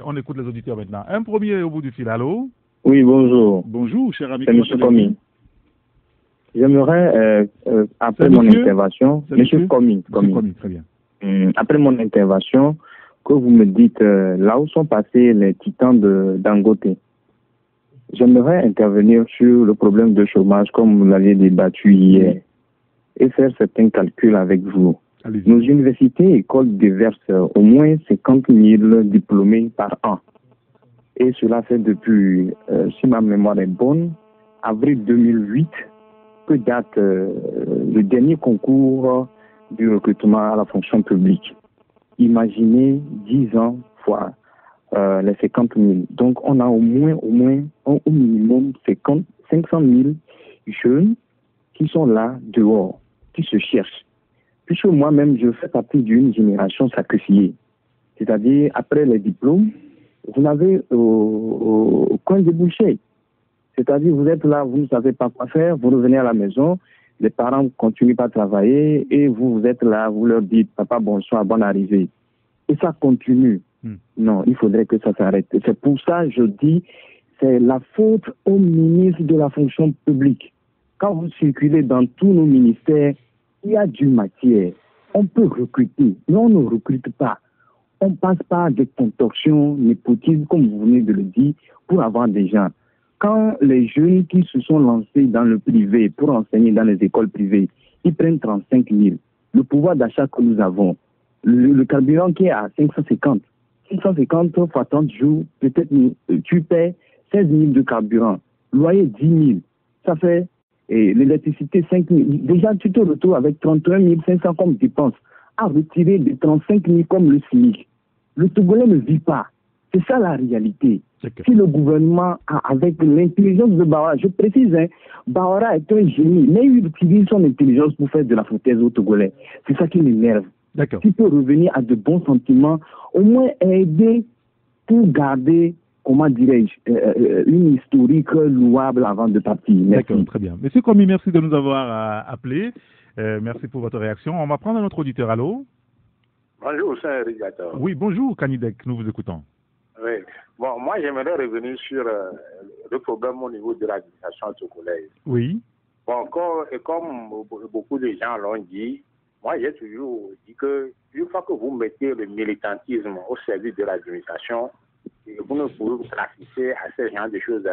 On écoute les auditeurs maintenant. Un premier au bout du fil. Allô? Oui, bonjour. Bonjour, cher ami. C'est M. Komi. J'aimerais, après mon intervention, M. Komi. Très bien. Après mon intervention, que vous me dites là où sont passés les titans de Dangote. J'aimerais intervenir sur le problème de chômage comme vous l'aviez débattu hier et faire certains calculs avec vous. Nos universités et écoles déversent au moins 50 000 diplômés par an. Et cela fait depuis, si ma mémoire est bonne, avril 2008, que date le dernier concours du recrutement à la fonction publique. Imaginez 10 ans fois les 50 000. Donc, on a au minimum 500 000 jeunes qui sont là, dehors, qui se cherchent. Puisque moi-même, je fais partie d'une génération sacrifiée. C'est-à-dire, après les diplômes, vous n'avez aucun débouché. C'est-à-dire, vous êtes là, vous ne savez pas quoi faire, vous revenez à la maison, les parents continuent pas à travailler et vous êtes là, vous leur dites « Papa, bonsoir, bonne arrivée ». Et ça continue. Non, il faudrait que ça s'arrête. C'est pour ça que je dis, c'est la faute au ministre de la fonction publique. Quand vous circulez dans tous nos ministères, il y a du matière. On peut recruter, mais on ne recrute pas. On passe par des contorsions, népotisme, comme vous venez de le dire, pour avoir des gens. Quand les jeunes qui se sont lancés dans le privé pour enseigner dans les écoles privées, ils prennent 35 000. Le pouvoir d'achat que nous avons, le carburant qui est à 550 fois 30 jours, peut-être tu paies 16 000 de carburant. Loyer 10 000. Ça fait l'électricité 5 000. Déjà, tu te retrouves avec 31 500 comme dépense à retirer de 35 000 comme le SMIC. Le Togolais ne vit pas. C'est ça la réalité. Si le gouvernement, avec l'intelligence de Bawara, je précise, Bawara est un génie, mais il utilise son intelligence pour faire de la foutaise au Togolais. C'est ça qui m'énerve. S'il peut revenir à de bons sentiments, au moins aider pour garder, comment dirais-je, une historique louable avant de partir. D'accord, très bien. Monsieur Komi, merci de nous avoir appelés. Merci pour votre réaction. On va prendre un autre auditeur. Allô? Bonjour, c'est un irrigateur. Oui, bonjour, Kanidek, nous vous écoutons. Oui. Bon, moi, j'aimerais revenir sur le problème au niveau de l'administration togolaise. Oui. Bon, comme beaucoup de gens l'ont dit, moi, j'ai toujours dit que une fois que vous mettez le militantisme au service de l'administration, vous ne pouvez vous classifier à ce genre de choses.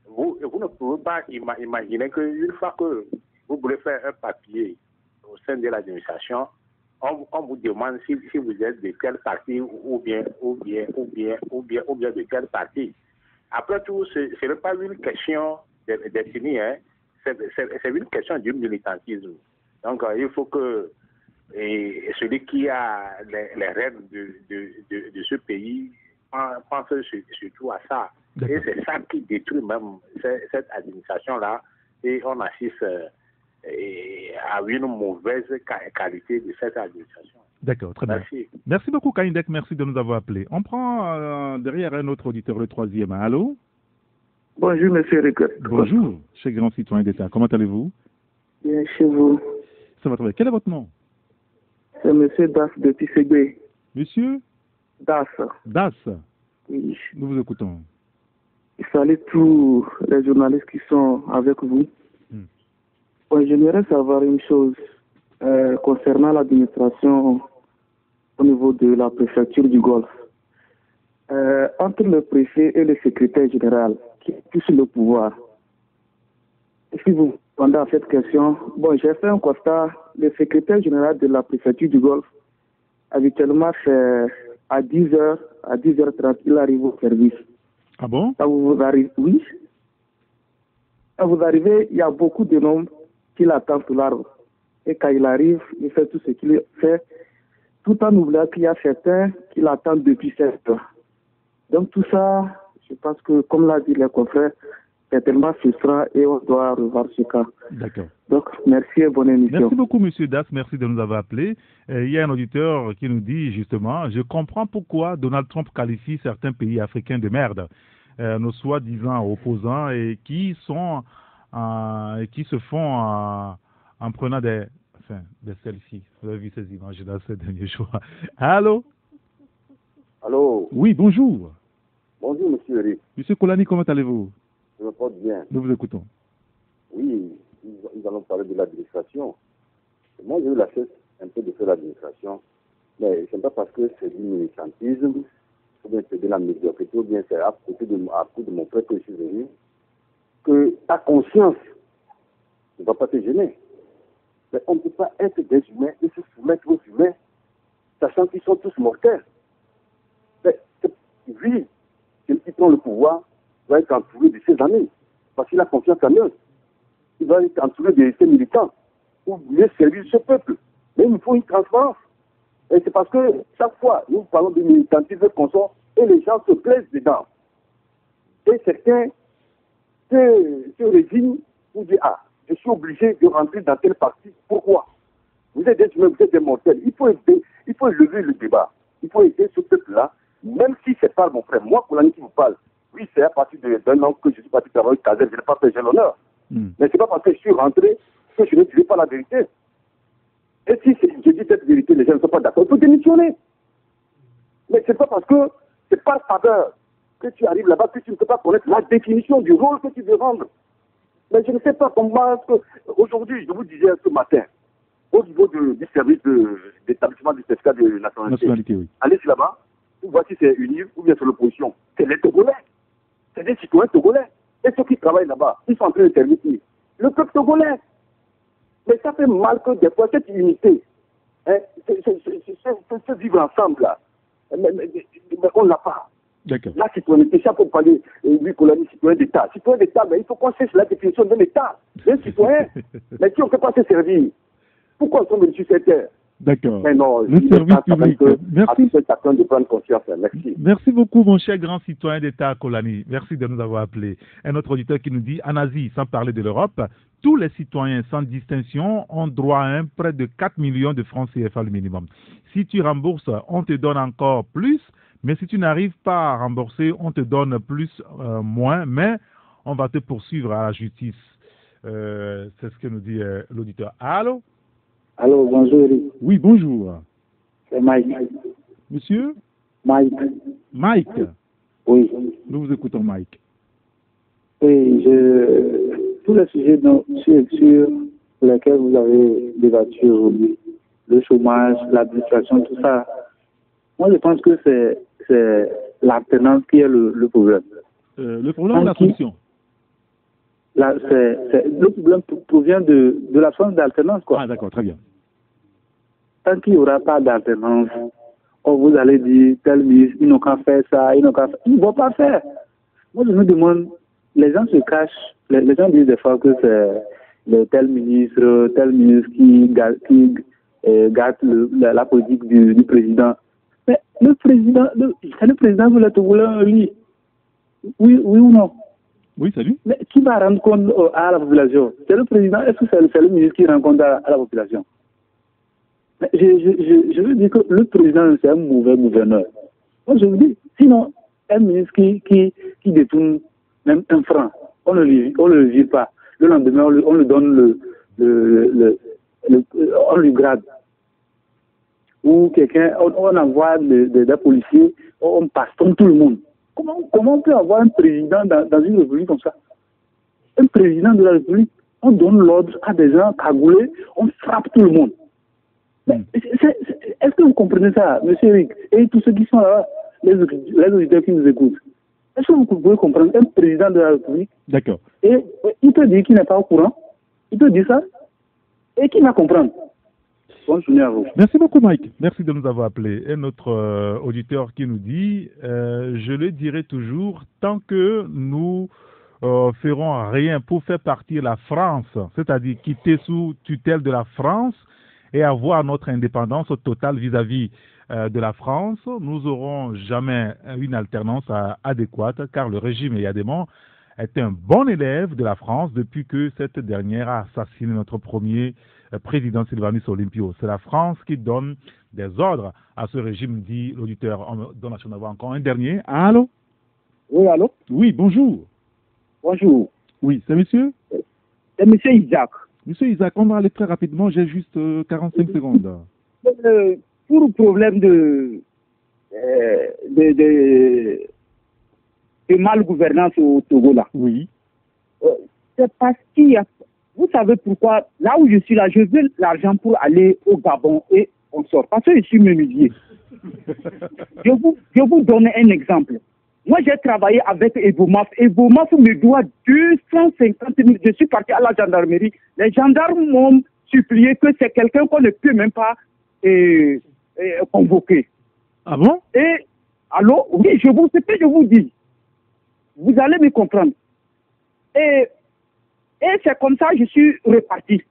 Vous ne pouvez pas imaginer qu'une fois que vous voulez faire un papier au sein de l'administration, on vous demande si vous êtes de quel parti ou bien de quel parti. Après tout, ce n'est pas une question d'ethnie, c'est une question du militantisme. Donc, il faut que celui qui a les rênes de ce pays pense surtout à ça. Et c'est ça qui détruit même cette administration-là. Et on assiste à une mauvaise qualité de cette administration. D'accord, très bien. Merci. Merci beaucoup, Kaindek. Merci de nous avoir appelés. On prend derrière un autre auditeur, le troisième. Allô? Bonjour, monsieur Rick. Bonjour, cher grand citoyen d'État. Comment allez-vous? Bien, chez vous. Ça va très bien. Quel est votre nom? C'est monsieur Das de Tisségbé. Monsieur? Das. Das? Oui. Nous vous écoutons. Je salue tous les journalistes qui sont avec vous. Bon, j'aimerais savoir une chose concernant l'administration au niveau de la préfecture du Golfe. Entre le préfet et le secrétaire général, qui est plus le pouvoir. Si vous répondez à cette question, bon, j'ai fait un constat. Le secrétaire général de la préfecture du Golfe, habituellement, c'est à 10h, à 10h30, il arrive au service. Ah bon? Quand vous arrivez, oui. Quand vous arrivez, il y a beaucoup de noms qui l'attendent sous l'arbre. Et quand il arrive, il fait tout ce qu'il fait, tout en oubliant qu'il y a certains qui l'attendent depuis 7 heures. Donc tout ça, je pense que, comme l'a dit les confrères, c'est tellement frustrant et on doit revoir ce cas. D'accord. Donc, merci et bonne émission. Merci beaucoup, monsieur Das. Merci de nous avoir appelés. Il y a un auditeur qui nous dit justement, je comprends pourquoi Donald Trump qualifie certains pays africains de merde, nos soi-disant opposants, et qui se font en prenant des selfies. Vous avez vu ces images dans ces derniers jours. Allô? Allô? Oui, bonjour. Bonjour, monsieur Eric. Monsieur Kolani, comment allez-vous? Je me porte bien. Nous vous écoutons. Oui, nous allons parler de l'administration. Moi, j'ai eu la chance un peu de faire l'administration, mais ce n'est pas parce que c'est du militantisme, ou bien c'est de la médiocrité, ou bien c'est à côté de mon frère que je suis venu, que ta conscience ne va pas te gêner. Mais on ne peut pas être des humains et se soumettre aux humains, sachant qu'ils sont tous mortels. Mais lui, celui qui prend le pouvoir, doit être entouré de ses amis, parce qu'il a confiance en eux. Il doit être entouré de ses militants, pour mieux servir ce peuple. Mais il nous faut une transparence. Et c'est parce que chaque fois, nous parlons de militantisme qu'on sort, et les gens se plaisent dedans. Et certains se résignent pour dire, ah, je suis obligé de rentrer dans tel parti. Pourquoi? Vous êtes des humains, vous êtes des mortels. Il faut élever le débat. Il faut aider ce peuple-là, même si c'est pas mon frère. Moi, Kolani qui vous parle, oui, c'est à partir d'un an que je suis parti travailler au Caser, je n'ai pas fait, j'ai l'honneur. Mais c'est pas parce que je suis rentré que je ne dirai pas la vérité. Et si je dis cette vérité, les gens ne sont pas d'accord, il faut démissionner. Mais c'est pas parce que c'est par faveur que tu arrives là-bas que tu ne peux pas connaître la définition du rôle que tu veux rendre. Mais je ne sais pas comment aujourd'hui, je vous disais ce matin, au niveau du service d'établissement du certificat de nationalité, oui. Allez là-bas, vous voyez si c'est UNIF ou bien c'est l'opposition. C'est les Togolais. C'est des citoyens togolais. Et ceux qui travaillent là-bas, ils sont en train de servir le peuple togolais. Mais ça fait mal que des fois, cette unité, ce vivre ensemble là, mais on ne l'a pas. D'accord. La citoyenneté, ça pour parler, oui, Kolani, citoyen d'État. Citoyen d'État, mais il faut qu'on cherche la définition d'un État. D'un citoyen. Mais si on ne peut pas se servir, pourquoi on sommes venus sur cette terre? D'accord. Mais non, le service public. Merci. Chacun de prendre conscience. Merci. Merci beaucoup, mon cher grand citoyen d'État, Kolani. Merci de nous avoir appelés. Un autre auditeur qui nous dit, en Asie, sans parler de l'Europe, tous les citoyens, sans distinction, ont droit à un prêt de 4 millions de francs CFA le minimum. Si tu rembourses, on te donne encore plus, mais si tu n'arrives pas à rembourser, on te donne moins, mais on va te poursuivre à la justice. C'est ce que nous dit l'auditeur. Allô? Allô, bonjour Eric. Oui, bonjour. C'est Mike. Monsieur? Mike. Mike? Oui. Nous vous écoutons, Mike. Oui, tous les sujets sur lesquels vous avez débattu aujourd'hui, le chômage, l'administration, tout ça, moi je pense que c'est l'alternance qui est le problème. Le problème ou la solution? Le problème provient de l'absence d'alternance, quoi. Ah, d'accord, très bien. Tant qu'il n'y aura pas d'alternance, vous allez dire, tel ministre, ils n'ont qu'à faire ça, ils ne vont pas faire. Moi, je me demande, les gens se cachent, les gens disent des fois que c'est le tel ministre qui gâte la politique du président. Mais le président, c'est le président de la Togolais, lui. Oui ou non? Oui, salut. Mais qui va rendre compte à la population? C'est le président, est-ce que c'est le ministre qui rend compte à la population? Mais je veux dire que le président, c'est un mauvais gouverneur. Moi, je vous dis, sinon, un ministre qui détourne même un franc, on ne le vire pas. Le lendemain, on lui donne on lui grade. Ou quelqu'un, on envoie des policiers, on bastonne tout le monde. Comment on peut avoir un président dans une république comme ça? Un président de la république, on donne l'ordre à des gens cagoulés, on frappe tout le monde. Mais est-ce que vous comprenez ça, M. Eric, et tous ceux qui sont là, les auditeurs qui nous écoutent? Est-ce que vous pouvez comprendre un président de la république? D'accord. Et il peut dire qu'il n'est pas au courant, il peut dire ça, et qui va comprendre? Bonne journée à vous. Merci beaucoup, Mike. Merci de nous avoir appelés. Et notre auditeur qui nous dit, je le dirai toujours, tant que nous ferons rien pour faire partir la France, c'est-à-dire quitter sous tutelle de la France et avoir notre indépendance totale vis-à-vis de la France, nous n'aurons jamais une alternance adéquate, car le régime Yadémon est un bon élève de la France depuis que cette dernière a assassiné notre premier président Sylvanus Olympio. C'est la France qui donne des ordres à ce régime, dit l'auditeur. On donne à avoir encore un dernier. Allô? Oui, allô? Oui, bonjour. Bonjour. Oui, c'est monsieur? C'est monsieur Isaac. Monsieur Isaac, on va aller très rapidement, j'ai juste 45 secondes. Pour le problème de malgouvernance au Togo, là. Oui. C'est parce qu'il y a... Vous savez pourquoi, là où je suis là, je veux l'argent pour aller au Gabon et on sort. Parce que je suis menuisier. je vous donne un exemple. Moi, j'ai travaillé avec Ebomaf. Ebomaf me doit 250 000. Je suis parti à la gendarmerie. Les gendarmes m'ont supplié que c'est quelqu'un qu'on ne peut même pas convoquer. Ah bon? Et, allô? Oui, c'est ce que je vous dis. Vous allez me comprendre. Et c'est comme ça que je suis reparti.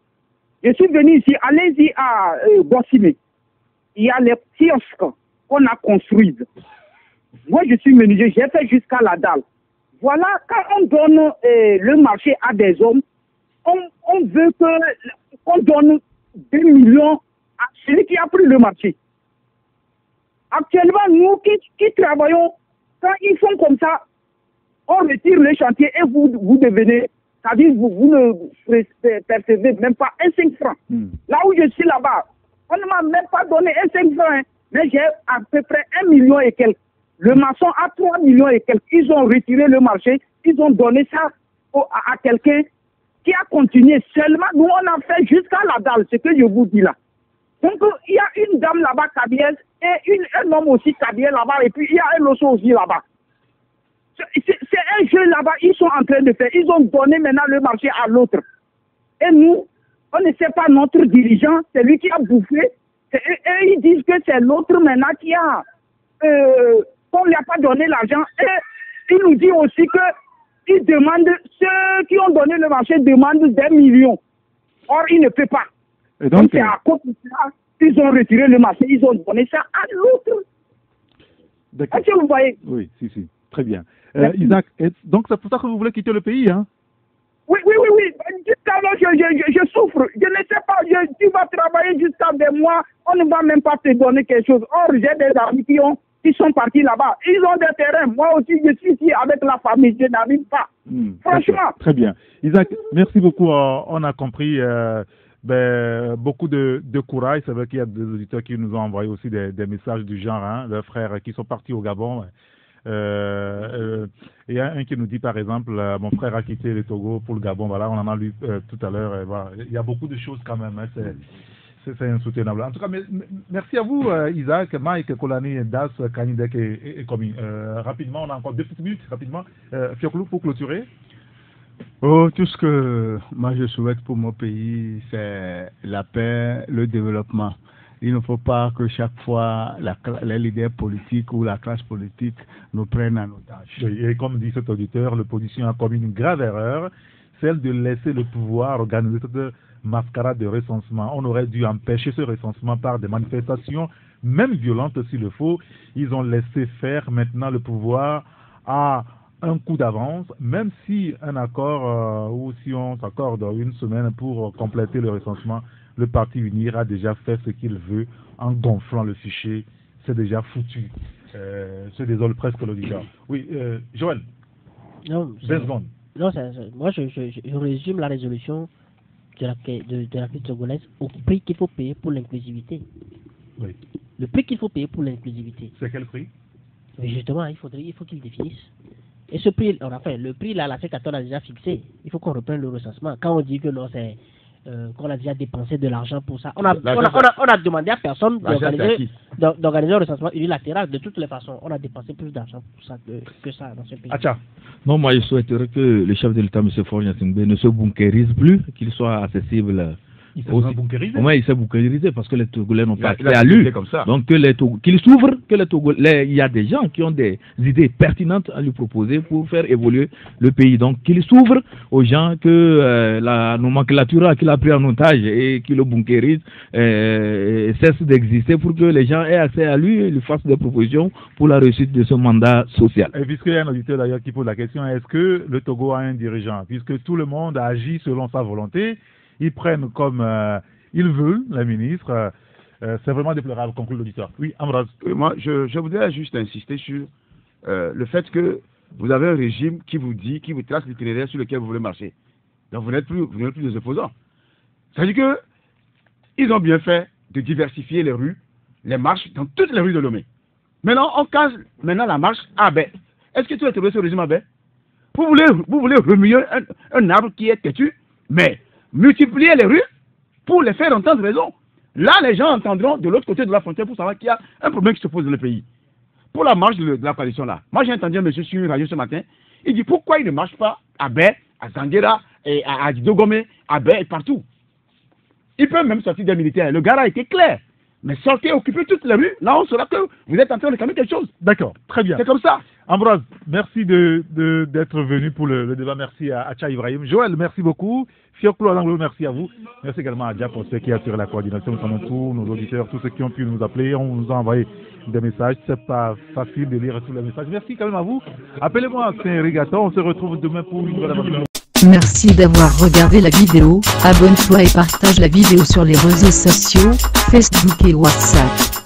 Je suis venu ici, allez-y à Bossimé. Il y a les kiosques qu'on a construits. Moi, je suis menuisier, j'ai fait jusqu'à la dalle. Voilà, quand on donne le marché à des hommes, on veut qu'on donne 2 millions à celui qui a pris le marché. Actuellement, nous qui travaillons, quand ils font comme ça, on retire le chantier et vous devenez... C'est-à-dire, vous ne percevez même pas un 5 francs. Là où je suis là-bas, on ne m'a même pas donné un 5 francs, hein, mais j'ai à peu près 1 million et quelques. Le maçon a 3 millions et quelques. Ils ont retiré le marché, ils ont donné ça à quelqu'un qui a continué. Seulement, nous, on a fait jusqu'à la dalle, ce que je vous dis là. Donc, il y a une dame là-bas, Kabiès, et un homme aussi, Kabiès là-bas, et puis il y a un osso aussi là-bas. C'est un jeu là-bas, ils sont en train de faire. Ils ont donné maintenant le marché à l'autre. Et nous, on ne sait pas notre dirigeant, c'est lui qui a bouffé. Et ils disent que c'est l'autre maintenant qui a... qu'on ne lui a pas donné l'argent. Et il nous dit aussi qu'ils demandent, ceux qui ont donné le marché demandent des millions. Or, ils ne peuvent pas. Et donc c'est à cause de ça, ils ont retiré le marché, ils ont donné ça à l'autre. Est-ce que vous voyez? Oui, si. Très bien. Isaac, donc c'est pour ça que vous voulez quitter le pays, hein? Oui. Jusqu'à là, je souffre. Je ne sais pas, tu vas travailler jusqu'à des mois, on ne va même pas te donner quelque chose. Or, j'ai des amis qui sont partis là-bas. Ils ont des terrains. Moi aussi, je suis ici avec la famille, je n'arrive pas. Franchement. Très bien. Isaac, merci beaucoup. On a compris beaucoup de courage. C'est vrai qu'il y a des auditeurs qui nous ont envoyé aussi des messages du genre, hein, leurs frères qui sont partis au Gabon. Il y a un qui nous dit par exemple mon frère a quitté le Togo pour le Gabon, voilà, on en a lu tout à l'heure, voilà. Il y a beaucoup de choses quand même, hein, c'est insoutenable. En tout cas, merci à vous Isaac, Mike, Kolani, Das, Kanidek et Komi. Rapidement, on a encore 2 petites minutes, rapidement. Fioclou, pour clôturer. Tout ce que moi je souhaite pour mon pays, c'est la paix, le développement. Il ne faut pas que chaque fois les leaders politiques ou la classe politique nous prennent en otage. Et comme dit cet auditeur, l'opposition a commis une grave erreur, celle de laisser le pouvoir organiser cette mascarade de recensement. On aurait dû empêcher ce recensement par des manifestations même violente s'il le faut. Ils ont laissé faire. Maintenant, le pouvoir a un coup d'avance, même si un accord ou si on s'accorde une semaine pour compléter le recensement, le parti UNIR a déjà fait ce qu'il veut en gonflant le fichier. C'est déjà foutu. Se désole presque l'auditeur. Oui, Joël. Non, 20 secondes. Non, moi je résume la résolution de la crise togolaise au prix qu'il faut payer pour l'inclusivité. Oui. Le prix qu'il faut payer pour l'inclusivité. C'est quel prix? Mais justement, il faut qu'il définisse. Et ce prix, enfin, le prix là, la C14 a déjà fixé. Il faut qu'on reprenne le recensement. Quand on dit que non, c'est qu'on a déjà dépensé de l'argent pour ça, on a demandé à personne d'organiser un recensement unilatéral. De toutes les façons, on a dépensé plus d'argent pour ça que ça dans ce pays. Non, moi je souhaiterais que le chef de l'État, M. Faure Gnassingbé, ne se bunkérise plus, qu'il soit accessible. Il s'est bunkérisé. Oui, il s'est bunkérisé parce que les Togolais n'ont pas accès à lui. Donc qu'il s'ouvre, que les Togolais, il y a des gens qui ont des idées pertinentes à lui proposer pour faire évoluer le pays. Donc qu'il s'ouvre aux gens que la nomenclature qu'il a pris en otage et qu'il le bunkérise cesse d'exister pour que les gens aient accès à lui et lui fassent des propositions pour la réussite de ce mandat social. Et puisqu'il y a un auditeur d'ailleurs qui pose la question, est-ce que le Togo a un dirigeant? Puisque tout le monde agit selon sa volonté. Ils prennent comme ils veulent, les ministres. C'est vraiment déplorable, conclut l'auditeur. Oui, Ambroise. Oui, moi, je voudrais juste insister sur le fait que vous avez un régime qui vous dit, qui vous trace l'itinéraire sur lequel vous voulez marcher. Donc vous n'êtes plus des opposants. Ça veut dire qu'ils ont bien fait de diversifier les rues, les marches dans toutes les rues de Lomé. Maintenant, on casse la marche à baie. Est-ce que tu as trouvé ce régime à baie? Vous voulez remuer un arbre qui est têtu, mais multiplier les rues pour les faire entendre raison. Là, les gens entendront de l'autre côté de la frontière pour savoir qu'il y a un problème qui se pose dans le pays. Pour la marche de la coalition là, moi j'ai entendu un monsieur sur une radio ce matin, il dit pourquoi il ne marche pas à Baie, à Zanguera, et à Didogomé, à Baie et partout. Il peut même sortir des militaires. Le gars a été clair. Mais sortez, occupez toutes les rues, là on saura que vous êtes en train de calmer quelque chose. D'accord, très bien. C'est comme ça. Ambroise, merci d'être venu pour le débat. Merci à Acha Ibrahim. Joël, merci beaucoup. Fioclo Alanglo, merci à vous. Merci également à Dia pour ceux qui assurent la coordination. Nous sommes tous nos auditeurs, tous ceux qui ont pu nous appeler. On nous a envoyé des messages. C'est pas facile de lire tous les messages. Merci quand même à vous. Appelez-moi Saint-Rigaton. On se retrouve demain pour une nouvelle aventure. Merci d'avoir regardé la vidéo. Abonne-toi et partage la vidéo sur les réseaux sociaux, Facebook et WhatsApp.